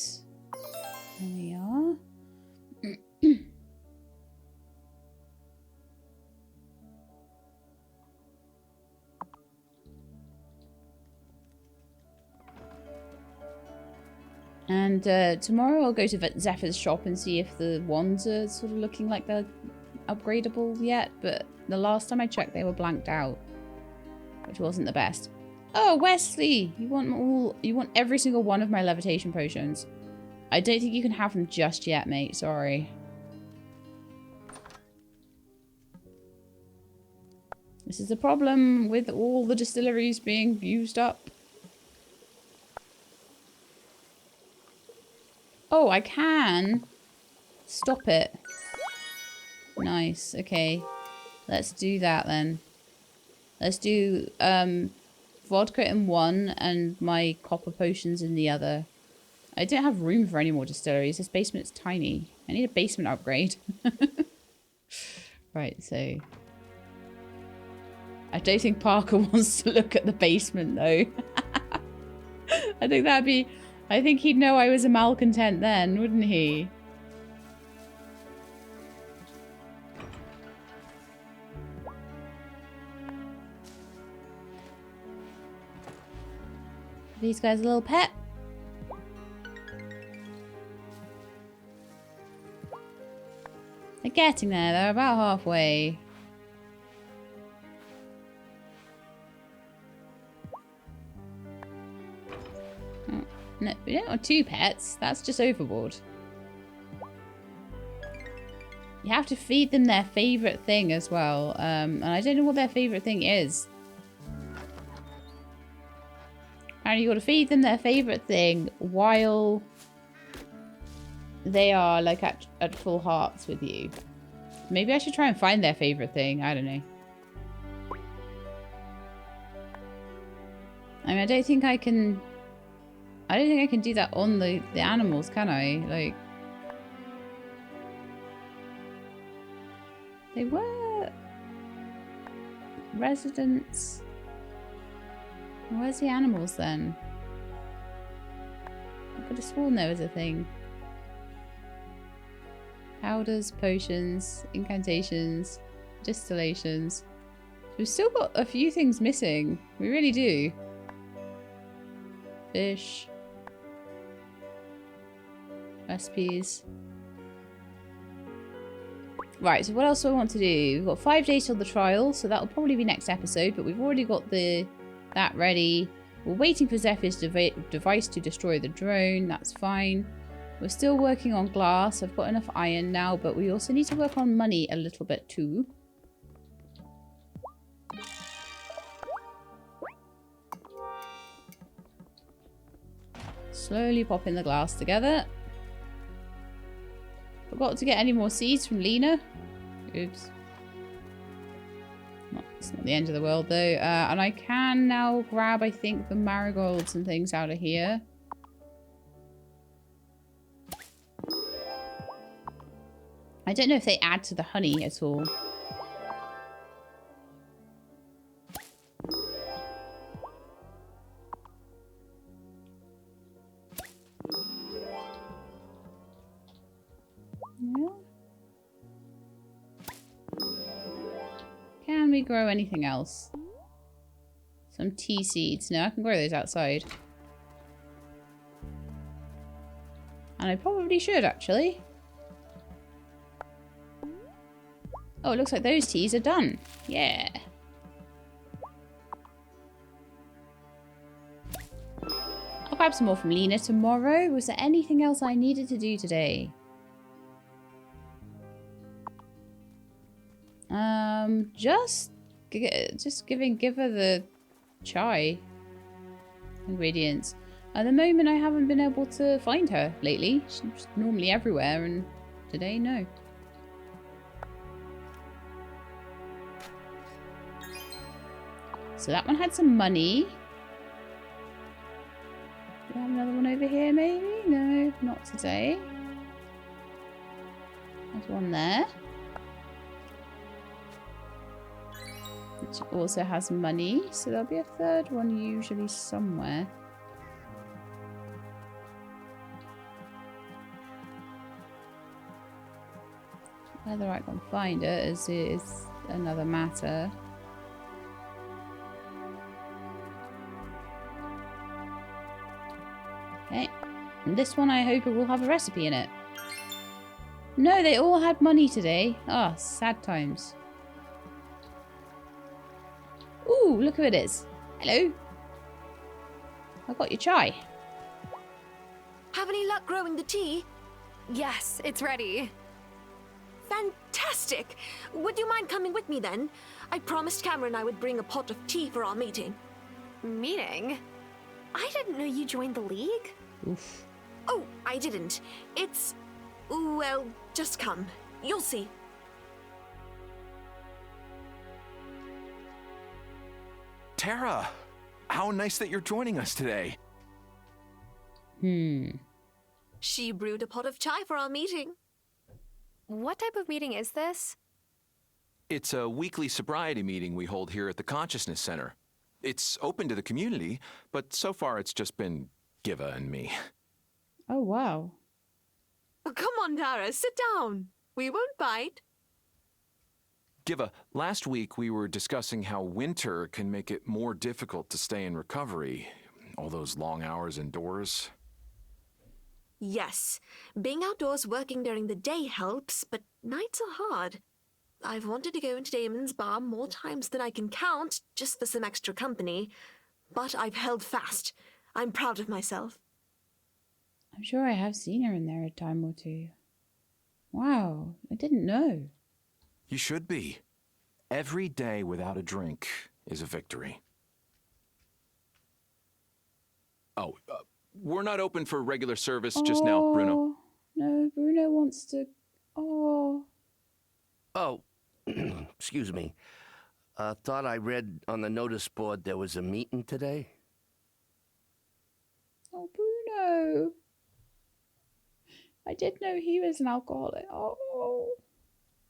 There we are. And tomorrow I'll go to Zephyr's shop and see if the wands are sort of looking like they're upgradable yet. But the last time I checked, they were blanked out, which wasn't the best. Oh, Wesley, you want every single one of my levitation potions. I don't think you can have them just yet, mate. Sorry. This is the problem with all the distilleries being used up. Oh, I can stop it. Nice. Okay. Let's do that then. Let's do vodka in one and my copper potions in the other. I don't have room for any more distilleries. This basement's tiny. I need a basement upgrade. Right, so... I don't think Parker wants to look at the basement, though. I think that'd be... I think he'd know I was a malcontent then, wouldn't he? These guys a little pet. They're getting there. They're about halfway. Oh, no, we don't want 2 pets. That's just overboard. You have to feed them their favourite thing as well. And I don't know what their favourite thing is. And you got to feed them their favourite thing while they are like at full hearts with you. Maybe I should try and find their favourite thing. I don't know. I mean, I don't think I can do that on the animals, can I? Like, they were residents. Where's the animals then? I could have sworn there was a thing. Powders, potions, incantations, distillations. We've still got a few things missing. We really do. Fish. Recipes. Right, so what else do I want to do? We've got 5 days till the trial, so that'll probably be next episode, but we've already got that ready. We're waiting for Zephyr's device to destroy the drone. That's fine. We're still working on glass. I've got enough iron now, but we also need to work on money a little bit too. Slowly popping the glass together. Forgot to get any more seeds from Lena. Oops. It's not the end of the world though. And I can now grab, I think, the marigolds and things out of here. I don't know if they add to the honey at all. Yeah. Can we grow anything else? Some tea seeds. No, I can grow those outside. And I probably should, actually. Oh, it looks like those teas are done. Yeah. I'll grab some more from Lena tomorrow. Was there anything else I needed to do today? Just give her the chai ingredients. At the moment, I haven't been able to find her lately. She's normally everywhere, and today, no. So that one had some money. Do I have another one over here, maybe? No, not today. There's one there. Which also has money. So there'll be a third one usually somewhere. Whether I can find it is another matter. Okay. And this one I hope it will have a recipe in it. No, they all had money today. Ah, oh, sad times. Ooh, look who it is. Hello. I got your chai. Have any luck growing the tea? Yes, it's ready. Fantastic! Would you mind coming with me then? I promised Cameron I would bring a pot of tea for our meeting. Meeting? I didn't know you joined the League. Oof. Oh, I didn't. It's... well, just come. You'll see. Tara, how nice that you're joining us today. She brewed a pot of chai for our meeting. What type of meeting is this? It's a weekly sobriety meeting we hold here at the Consciousness Center. It's open to the community, but so far it's just been Giva and me. Oh, wow. Oh, come on, Dara, sit down. We won't bite. Giva, last week we were discussing how winter can make it more difficult to stay in recovery. All those long hours indoors. Yes, being outdoors working during the day helps, but nights are hard. I've wanted to go into Damon's bar more times than I can count, just for some extra company. But I've held fast. I'm proud of myself. I'm sure I have seen her in there a time or two. Wow, I didn't know. You should be. Every day without a drink is a victory. Oh, we're not open for regular service just now, Bruno. No, Bruno wants to... Oh. Oh, excuse me. Thought I read on the notice board there was a meeting today. Oh, Bruno. I did know he was an alcoholic. Oh.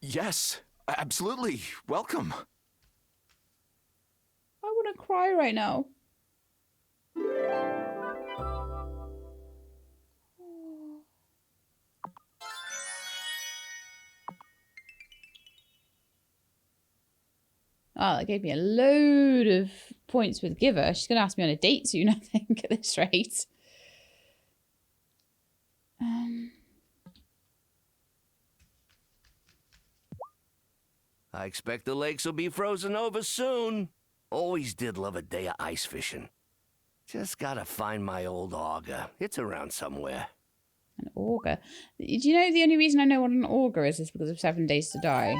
Yes, absolutely. Welcome. I want to cry right now. Oh, that gave me a load of points with Giver. She's going to ask me on a date soon, I think, at this rate. I expect the lakes will be frozen over soon. Always did love a day of ice fishing. Just gotta find my old auger. It's around somewhere. An auger? Do you know the only reason I know what an auger is because of 7 Days to Die?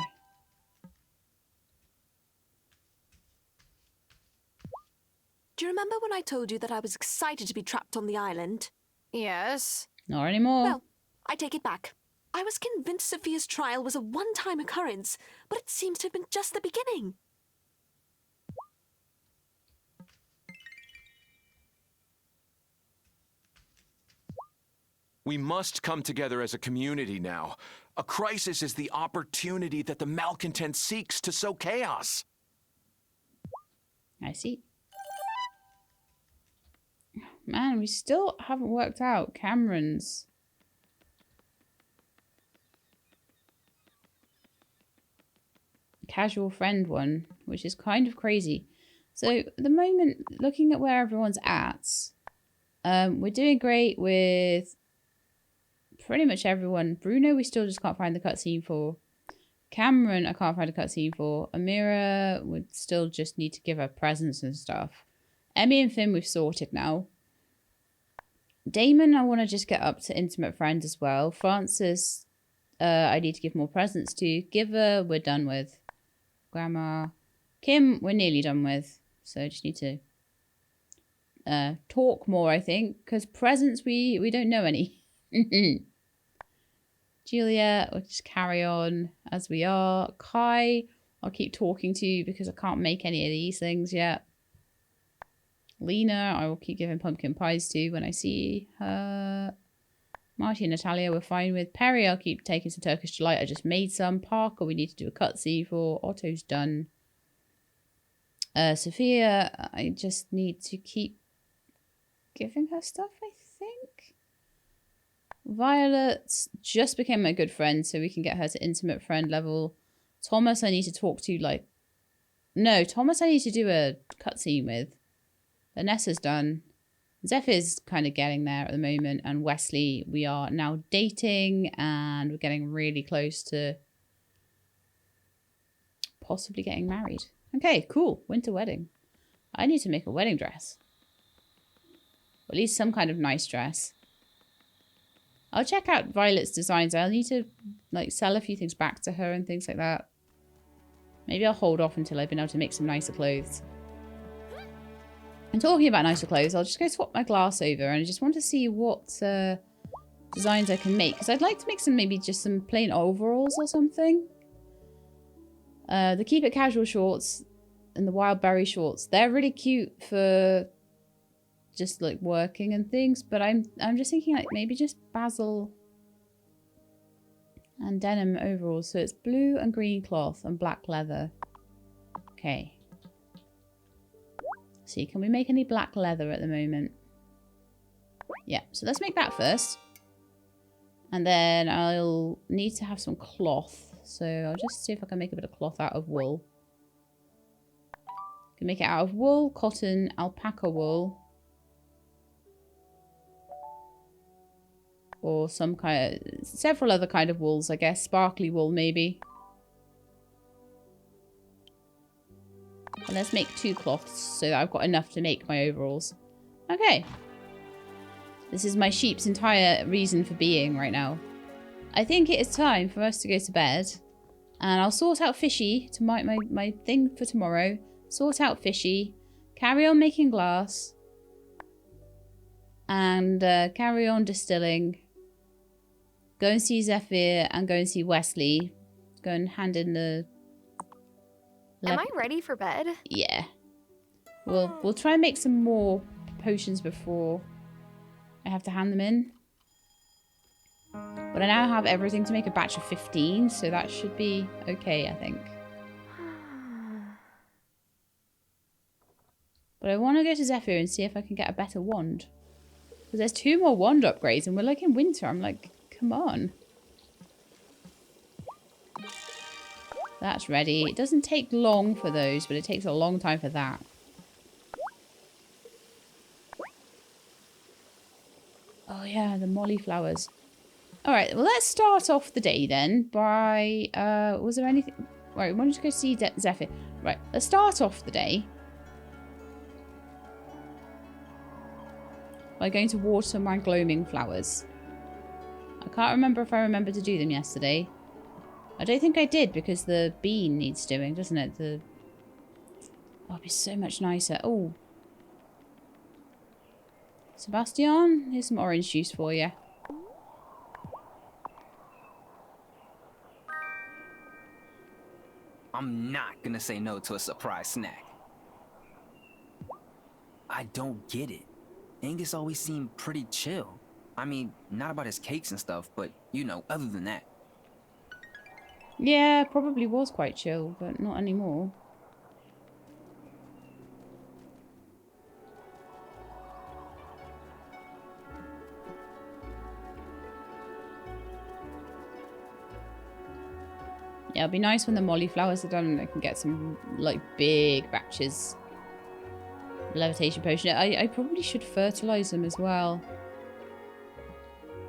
Do you remember when I told you that I was excited to be trapped on the island? Yes. Not anymore. Well, I take it back. I was convinced Sophia's trial was a one-time occurrence, but it seems to have been just the beginning. We must come together as a community now. A crisis is the opportunity that the malcontent seeks to sow chaos. I see. Man, we still haven't worked out Cameron's casual friend one, which is kind of crazy. So at the moment, looking at where everyone's at, we're doing great with pretty much everyone. Bruno, we still just can't find the cutscene for. Cameron, I can't find a cutscene for. Amira would still just need to give her presents and stuff. Emmy and Finn, we've sorted now. Damon, I want to just get up to intimate friend as well. Francis, I need to give more presents to. Giver, we're done with. Grandma. Kim, we're nearly done with. So I just need to talk more, I think. Because presents, we don't know any. Julia, we'll just carry on as we are. Kai, I'll keep talking to you because I can't make any of these things yet. Lena, I will keep giving pumpkin pies to when I see her. Marty and Natalia, we're fine with. Perry, I'll keep taking some Turkish Delight. I just made some. Parker, we need to do a cutscene for. Otto's done. Sophia, I just need to keep giving her stuff, I think. Violet just became my good friend, so we can get her to intimate friend level. Thomas, I need to talk to, like... No, Thomas I need to do a cutscene with. Vanessa's done. Zephyr's kind of getting there at the moment. And Wesley, we are now dating and we're getting really close to possibly getting married. Okay, cool. Winter wedding. I need to make a wedding dress. Or at least some kind of nice dress. I'll check out Violet's designs. I'll need to like sell a few things back to her and things like that. Maybe I'll hold off until I've been able to make some nicer clothes. And talking about nicer clothes, I'll just go swap my glass over and I just want to see what designs I can make. Because I'd like to make some, maybe just some plain overalls or something. The Keep It Casual shorts, and the wild berry shorts. They're really cute for just like working and things, but I'm just thinking like maybe just basil and denim overalls. So it's blue and green cloth and black leather. Okay. See, can we make any black leather at the moment? Yeah, so let's make that first. And then I'll need to have some cloth. So I'll just see if I can make a bit of cloth out of wool. Can make it out of wool, cotton, alpaca wool. Or some kind of, several other kind of wools, I guess. Sparkly wool, maybe. And let's make 2 cloths so that I've got enough to make my overalls. Okay. This is my sheep's entire reason for being right now. I think it is time for us to go to bed. And I'll sort out Fishy to my thing for tomorrow. Sort out Fishy. Carry on making glass. And carry on distilling. Go and see Zephyr and go and see Wesley. Go and hand in the... Am I ready for bed? Yeah. We'll try and make some more potions before I have to hand them in. But I now have everything to make a batch of 15, so that should be okay, I think. But I want to go to Zephyr and see if I can get a better wand. Because there's 2 more wand upgrades and we're like in winter. I'm like, come on. That's ready. It doesn't take long for those, but it takes a long time for that. Oh yeah, the molly flowers. Alright, well let's start off the day then by... was there anything... Right, we wanted to go see Zephyr. Right, let's start off the day by going to water my gloaming flowers. I can't remember if I remembered to do them yesterday. I don't think I did because the bean needs doing, doesn't it? Oh, it'd be so much nicer. Oh. Sebastian, here's some orange juice for you. I'm not gonna say no to a surprise snack. I don't get it. Angus always seemed pretty chill. I mean, not about his cakes and stuff, but, you know, other than that. Yeah, probably was quite chill, but not anymore. Yeah, it'll be nice when the molly flowers are done and I can get some, like, big batches of levitation potion. I probably should fertilize them as well.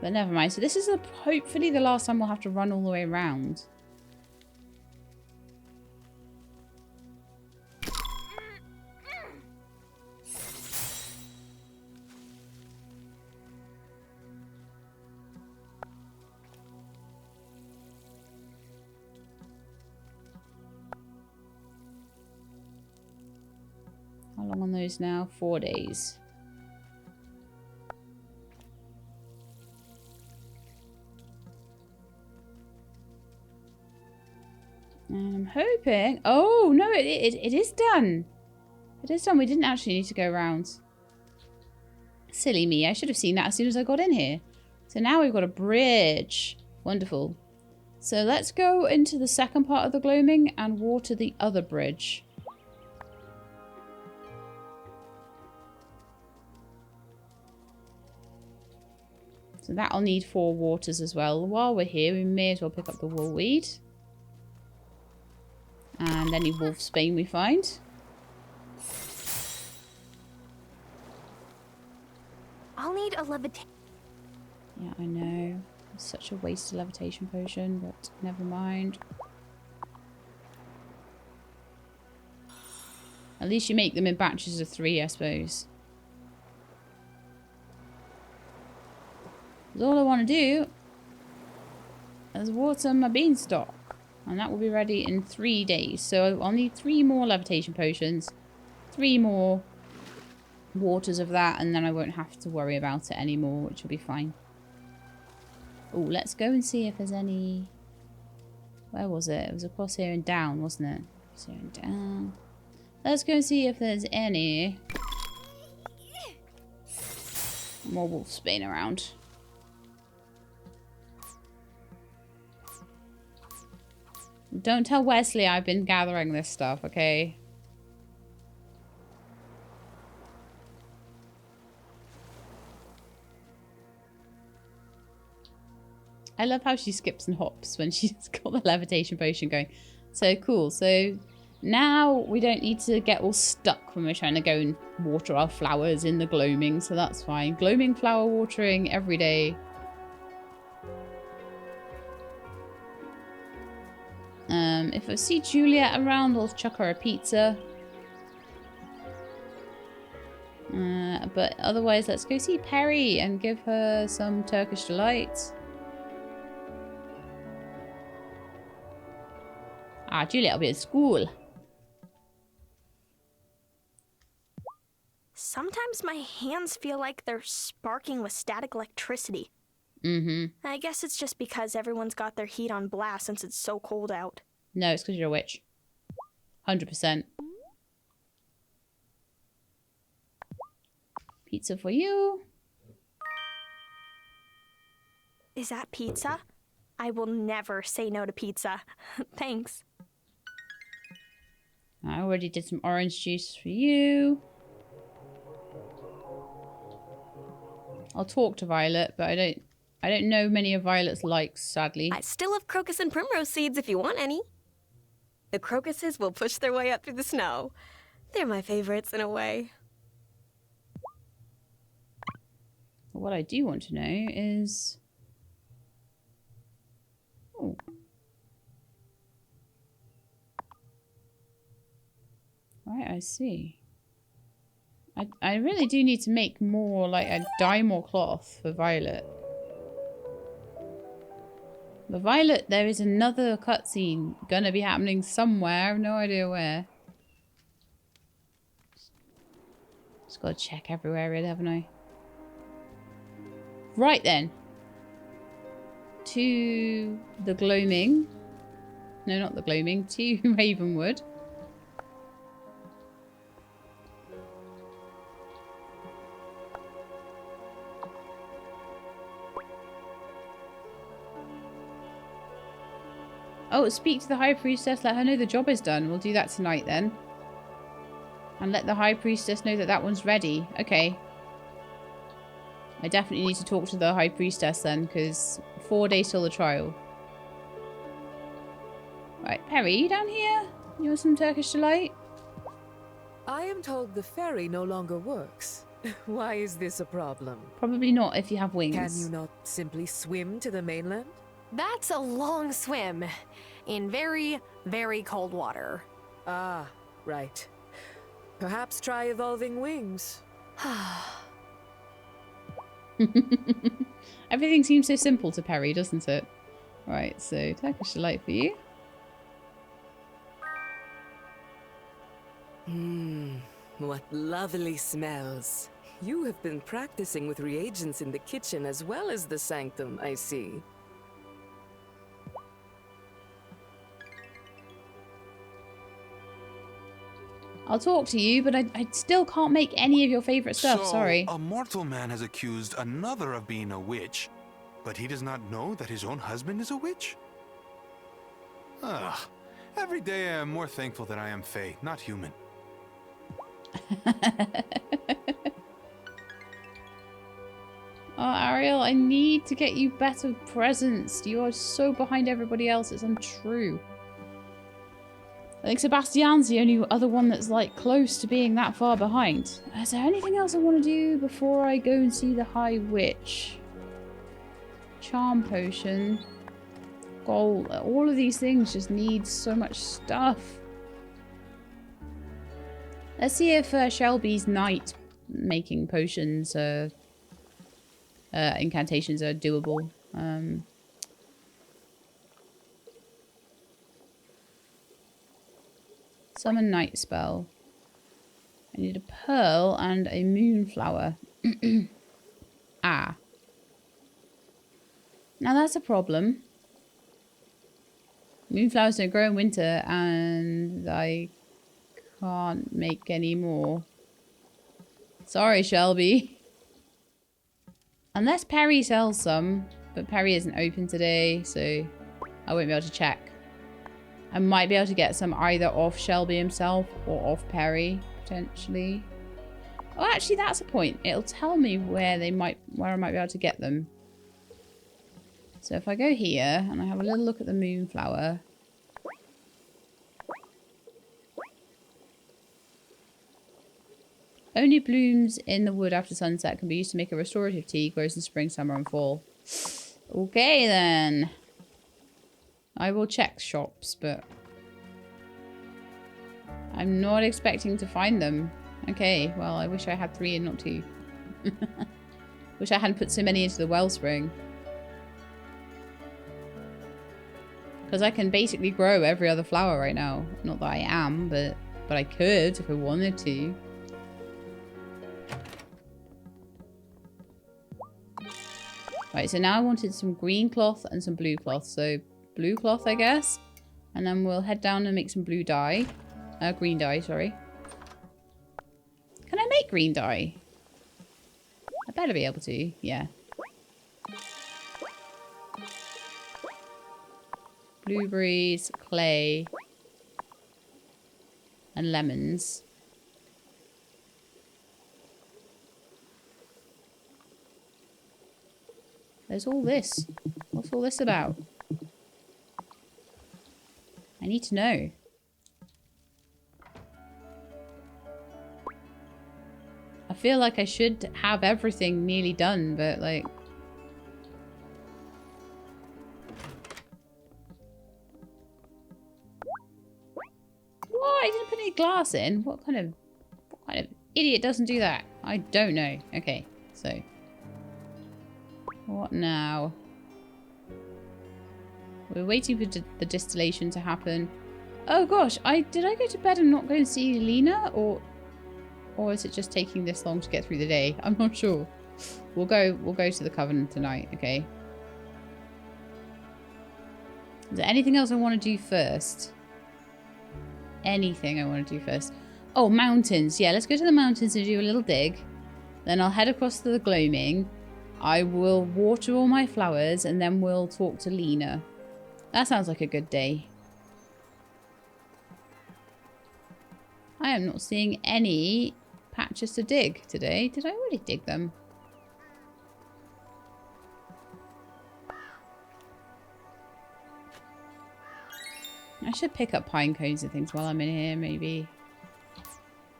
But never mind. So this is hopefully the last time we'll have to run all the way around. How long on those now? 4 days. And I'm hoping... Oh, no, it is done. It is done. We didn't actually need to go around. Silly me. I should have seen that as soon as I got in here. So now we've got a bridge. Wonderful. So let's go into the second part of the gloaming and water the other bridge. So that'll need 4 waters as well. While we're here, we may as well pick up the woolweed. And any wolfsbane we find. I'll need a levitation. Yeah, I know. It's such a waste of levitation potion, but never mind. At least you make them in batches of 3, I suppose. 'Cause all I want to do is water my beanstalk. And that will be ready in 3 days. So I'll need 3 more levitation potions. 3 more waters of that. And then I won't have to worry about it anymore, which will be fine. Oh, let's go and see if there's any... Where was it? It was across here and down, wasn't it? So down. Let's go and see if there's any more wolfsbane around. Don't tell Wesley I've been gathering this stuff, okay? I love how she skips and hops when she's got the levitation potion going. So cool. So now we don't need to get all stuck when we're trying to go and water our flowers in the gloaming. So that's fine. Gloaming flower watering every day. If I see Juliet around, I'll chuck her a pizza. But otherwise, let's go see Perry and give her some Turkish delight. Ah, Juliet will be at school. Sometimes my hands feel like they're sparking with static electricity. Mm-hmm. I guess it's just because everyone's got their heat on blast since it's so cold out. No, it's because you're a witch. 100%. Pizza for you. Is that pizza? I will never say no to pizza. Thanks. I already did some orange juice for you. I'll talk to Violet, but I don't know many of Violet's likes, sadly. I still have crocus and primrose seeds if you want any. The crocuses will push their way up through the snow. They're my favorites in a way. What I do want to know is... Oh. Right, I see. I really do need to make more, like, dye more cloth for Violet. The Violet, there is another cutscene gonna be happening somewhere. I have no idea where. Just gotta check everywhere, really, haven't I? Right then. To the gloaming. No, not the gloaming. To Ravenwood. Oh, speak to the High Priestess. Let her know the job is done. We'll do that tonight then. And let the High Priestess know that that one's ready. Okay. I definitely need to talk to the High Priestess then, because 4 days till the trial. Right, Perry, you down here? You want some Turkish delight? I am told the ferry no longer works. Why is this a problem? Probably not if you have wings. Can you not simply swim to the mainland? That's a long swim in very, very cold water. Ah, right. Perhaps try evolving wings. Everything seems so simple to Perry, doesn't it? Right, so Turkish delight for you. What lovely smells. You have been practicing with reagents in the kitchen as well as the sanctum, I see. I'll talk to you, but I still can't make any of your favorite stuff, sorry. A mortal man has accused another of being a witch, but he does not know that his own husband is a witch? Ugh. Every day I am more thankful that I am Fae, not human. Oh, Ariel, I need to get you better presents. You are so behind everybody else, it's untrue. I think Sebastian's the only other one that's, like, close to being that far behind. Is there anything else I want to do before I go and see the High Witch? Charm potion. Gold. All of these things just need so much stuff. Let's see if Shelby's night making potions, incantations are doable. Summon night spell. I need a pearl and a moonflower. Ah. Now that's a problem. Moonflowers don't grow in winter, and I can't make any more. Sorry, Shelby. Unless Perry sells some, but Perry isn't open today, so I won't be able to check. I might be able to get some either off Shelby himself or off Perry, potentially. Oh, actually, that's a point. It'll tell me where I might be able to get them. So if I go here and I have a little look at the moonflower. Only blooms in the wood after sunset can be used to make a restorative tea. Grows in spring, summer, and fall. Okay, then. I will check shops, but I'm not expecting to find them. Okay, well, I wish I had 3 and not 2. Wish I hadn't put so many into the wellspring. Because I can basically grow every other flower right now. Not that I am, but I could if I wanted to. Right, so now I wanted some green cloth and some blue cloth. So blue cloth, I guess. And then we'll head down and make some blue dye. Green dye, sorry. Can I make green dye? I better be able to, yeah. Blueberries, clay, and lemons. There's all this. What's all this about? I need to know. I feel like I should have everything nearly done, but like... What? I didn't put any glass in? What kind of idiot doesn't do that? I don't know. Okay, so... What now? We're waiting for the distillation to happen. Oh gosh, did I go to bed and not go and see Lena? Or is it just taking this long to get through the day? I'm not sure. We'll go to the coven tonight, okay? Is there anything else I want to do first? Anything I want to do first? Oh, mountains. Yeah, let's go to the mountains and do a little dig. Then I'll head across to the gloaming. I will water all my flowers and then we'll talk to Lena. That sounds like a good day. I am not seeing any patches to dig today. Did I already dig them? I should pick up pine cones and things while I'm in here, maybe.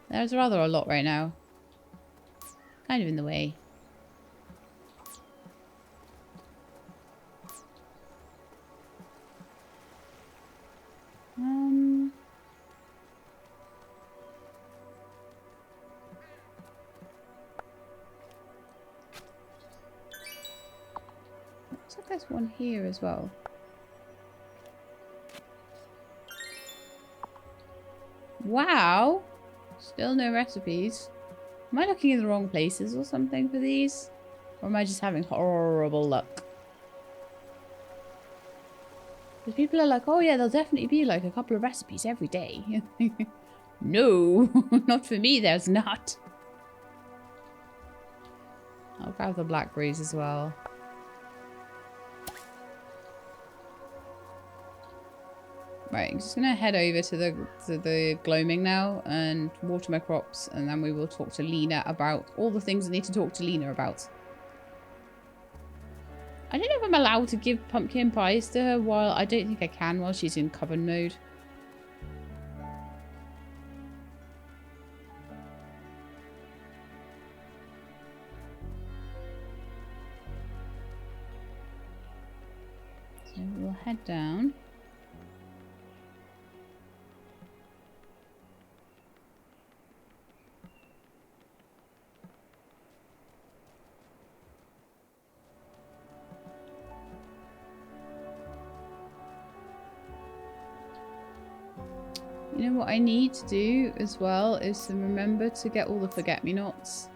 There's rather a lot right now. Kind of in the way. Looks like there's one here as well. Wow! Still no recipes. Am I looking in the wrong places or something for these? Or am I just having horrible luck? Because people are like, oh yeah, there'll definitely be like a couple of recipes every day. No, not for me, there's not. I'll grab the blackberries as well. Right, I'm just gonna head over to the gloaming now and water my crops, and then we will talk to Lena about all the things I need to talk to Lena about. I don't know if I'm allowed to give pumpkin pies to her while... I don't think I can while she's in coven mode. So we'll head down. You know what I need to do as well is to remember to get all the forget-me-nots.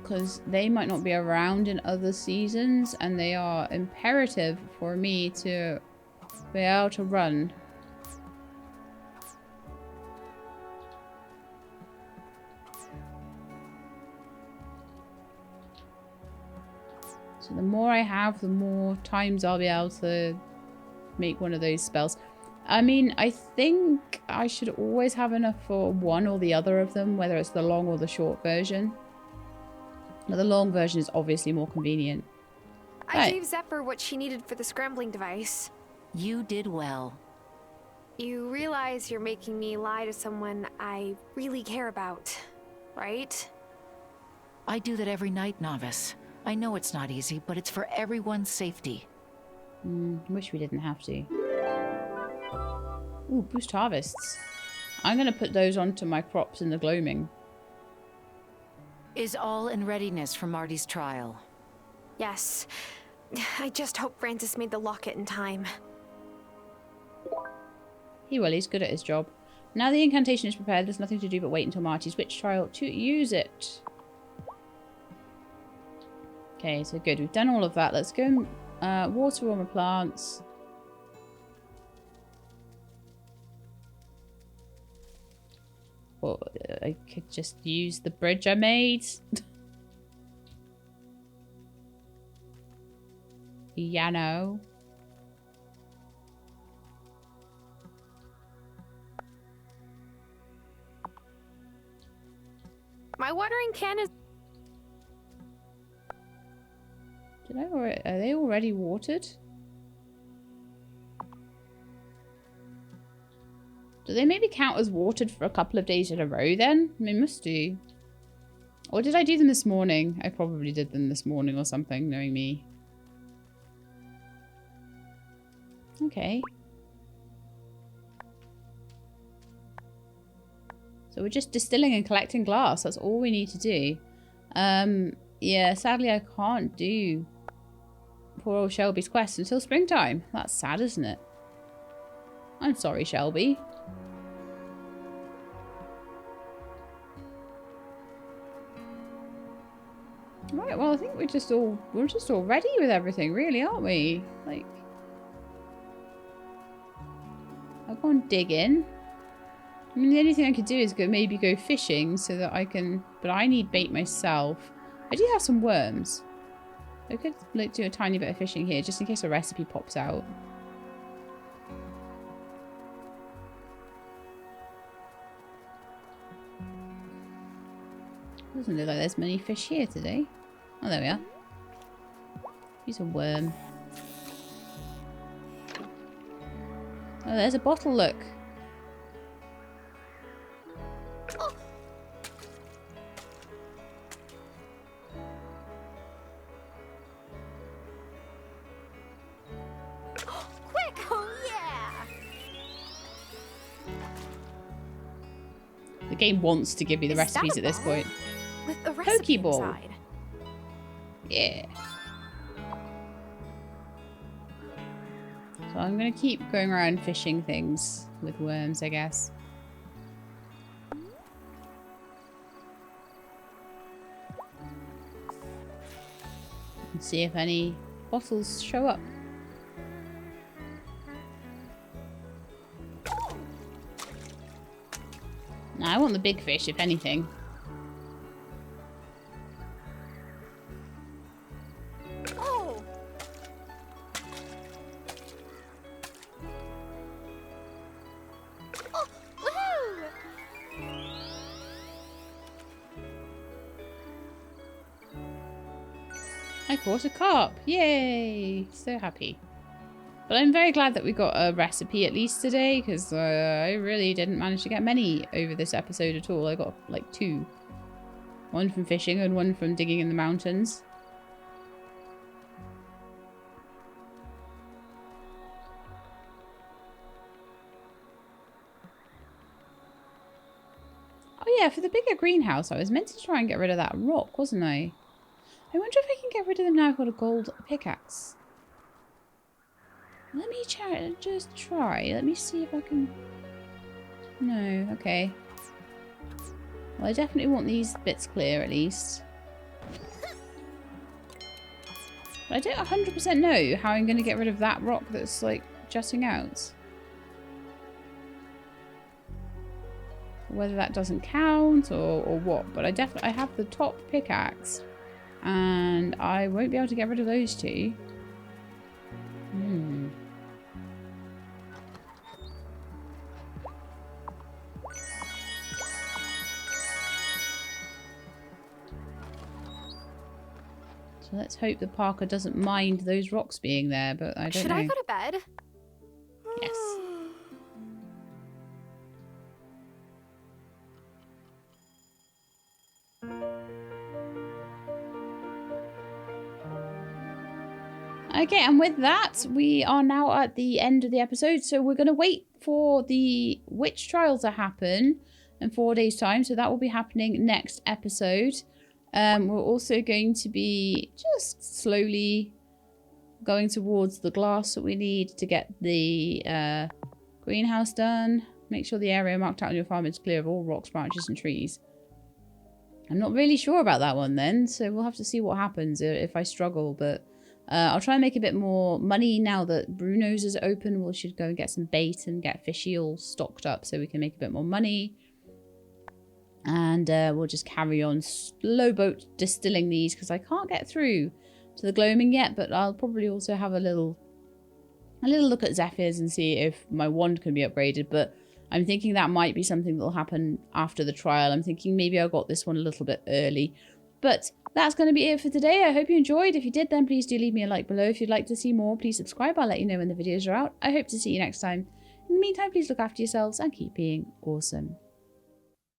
Because they might not be around in other seasons and they are imperative for me to be able to run. So the more I have, the more times I'll be able to make one of those spells. I mean, I think I should always have enough for one or the other of them, whether it's the long or the short version. Now, the long version is obviously more convenient. I gave Zephyr what she needed for the scrambling device. You did well. You realize you're making me lie to someone I really care about, right? I do that every night, Novice. I know it's not easy, but it's for everyone's safety. Wish we didn't have to. Ooh, boost harvests. I'm going to put those onto my crops in the gloaming. Is all in readiness for Marty's trial? Yes. I just hope Francis made the locket in time. He will, he's good at his job. Now the incantation is prepared, there's nothing to do but wait until Marty's witch trial to use it. Okay, so good. We've done all of that. Let's go and water all my plants. Or I could just use the bridge I made. Yeah, no. My watering can is... Are they already watered? Do they maybe count as watered for a couple of days in a row then? They must do. Or did I do them this morning? I probably did them this morning or something, knowing me. Okay. So we're just distilling and collecting glass. That's all we need to do. Yeah, sadly I can't do poor old Shelby's quest until springtime. That's sad, isn't it? I'm sorry, Shelby. Right, well I think we're just all ready with everything, really, aren't we? Like, I'll go and dig in. I mean, the only thing I could do is maybe go fishing so that I can... But I need bait myself. I do have some worms. I could like do a tiny bit of fishing here just in case a recipe pops out. Doesn't look like there's many fish here today. Oh, there we are. Use a worm. Oh, there's a bottle, look. The game wants to give you the recipes at this point. With a recipe Pokeball. inside. Yeah. So I'm going to keep going around fishing things with worms, I guess. And see if any bottles show up. No, I want the big fish, if anything. Oh. Oh, woohoo! I caught a carp. Yay! So happy. But I'm very glad that we got a recipe at least today, because I really didn't manage to get many over this episode at all. I got like 2. One from fishing and one from digging in the mountains. Oh yeah, for the bigger greenhouse, I was meant to try and get rid of that rock, wasn't I? I wonder if I can get rid of them now I've got a gold pickaxe. Let me just try. Let me see if I can... No, okay. Well, I definitely want these bits clear at least. But I don't 100% know how I'm going to get rid of that rock that's like jutting out. Whether that doesn't count or what. But I have the top pickaxe And I won't be able to get rid of those two. So let's hope that Parker doesn't mind those rocks being there, but I don't know. Should I go to bed? Yes. Okay, and with that, we are now at the end of the episode. So we're going to wait for the witch trial to happen in 4 days' time. So that will be happening next episode. We're also going to be just slowly going towards the glass that we need to get the greenhouse done. Make sure the area marked out on your farm is clear of all rocks, branches and trees. I'm not really sure about that one then, so we'll have to see what happens if I struggle, but I'll try and make a bit more money now that Bruno's is open. We should go and get some bait and get fishy all stocked up so we can make a bit more money. And we'll just carry on slow boat distilling these because I can't get through to the gloaming yet, but I'll probably also have a little look at Zephyr's and see if my wand can be upgraded, but I'm thinking that might be something that'll happen after the trial. I'm thinking maybe I got this one a little bit early. But that's going to be it for today. I hope you enjoyed. If you did, then please do leave me a like below. If you'd like to see more, please subscribe. I'll let you know when the videos are out. I hope to see you next time. In the meantime, please look after yourselves and keep being awesome.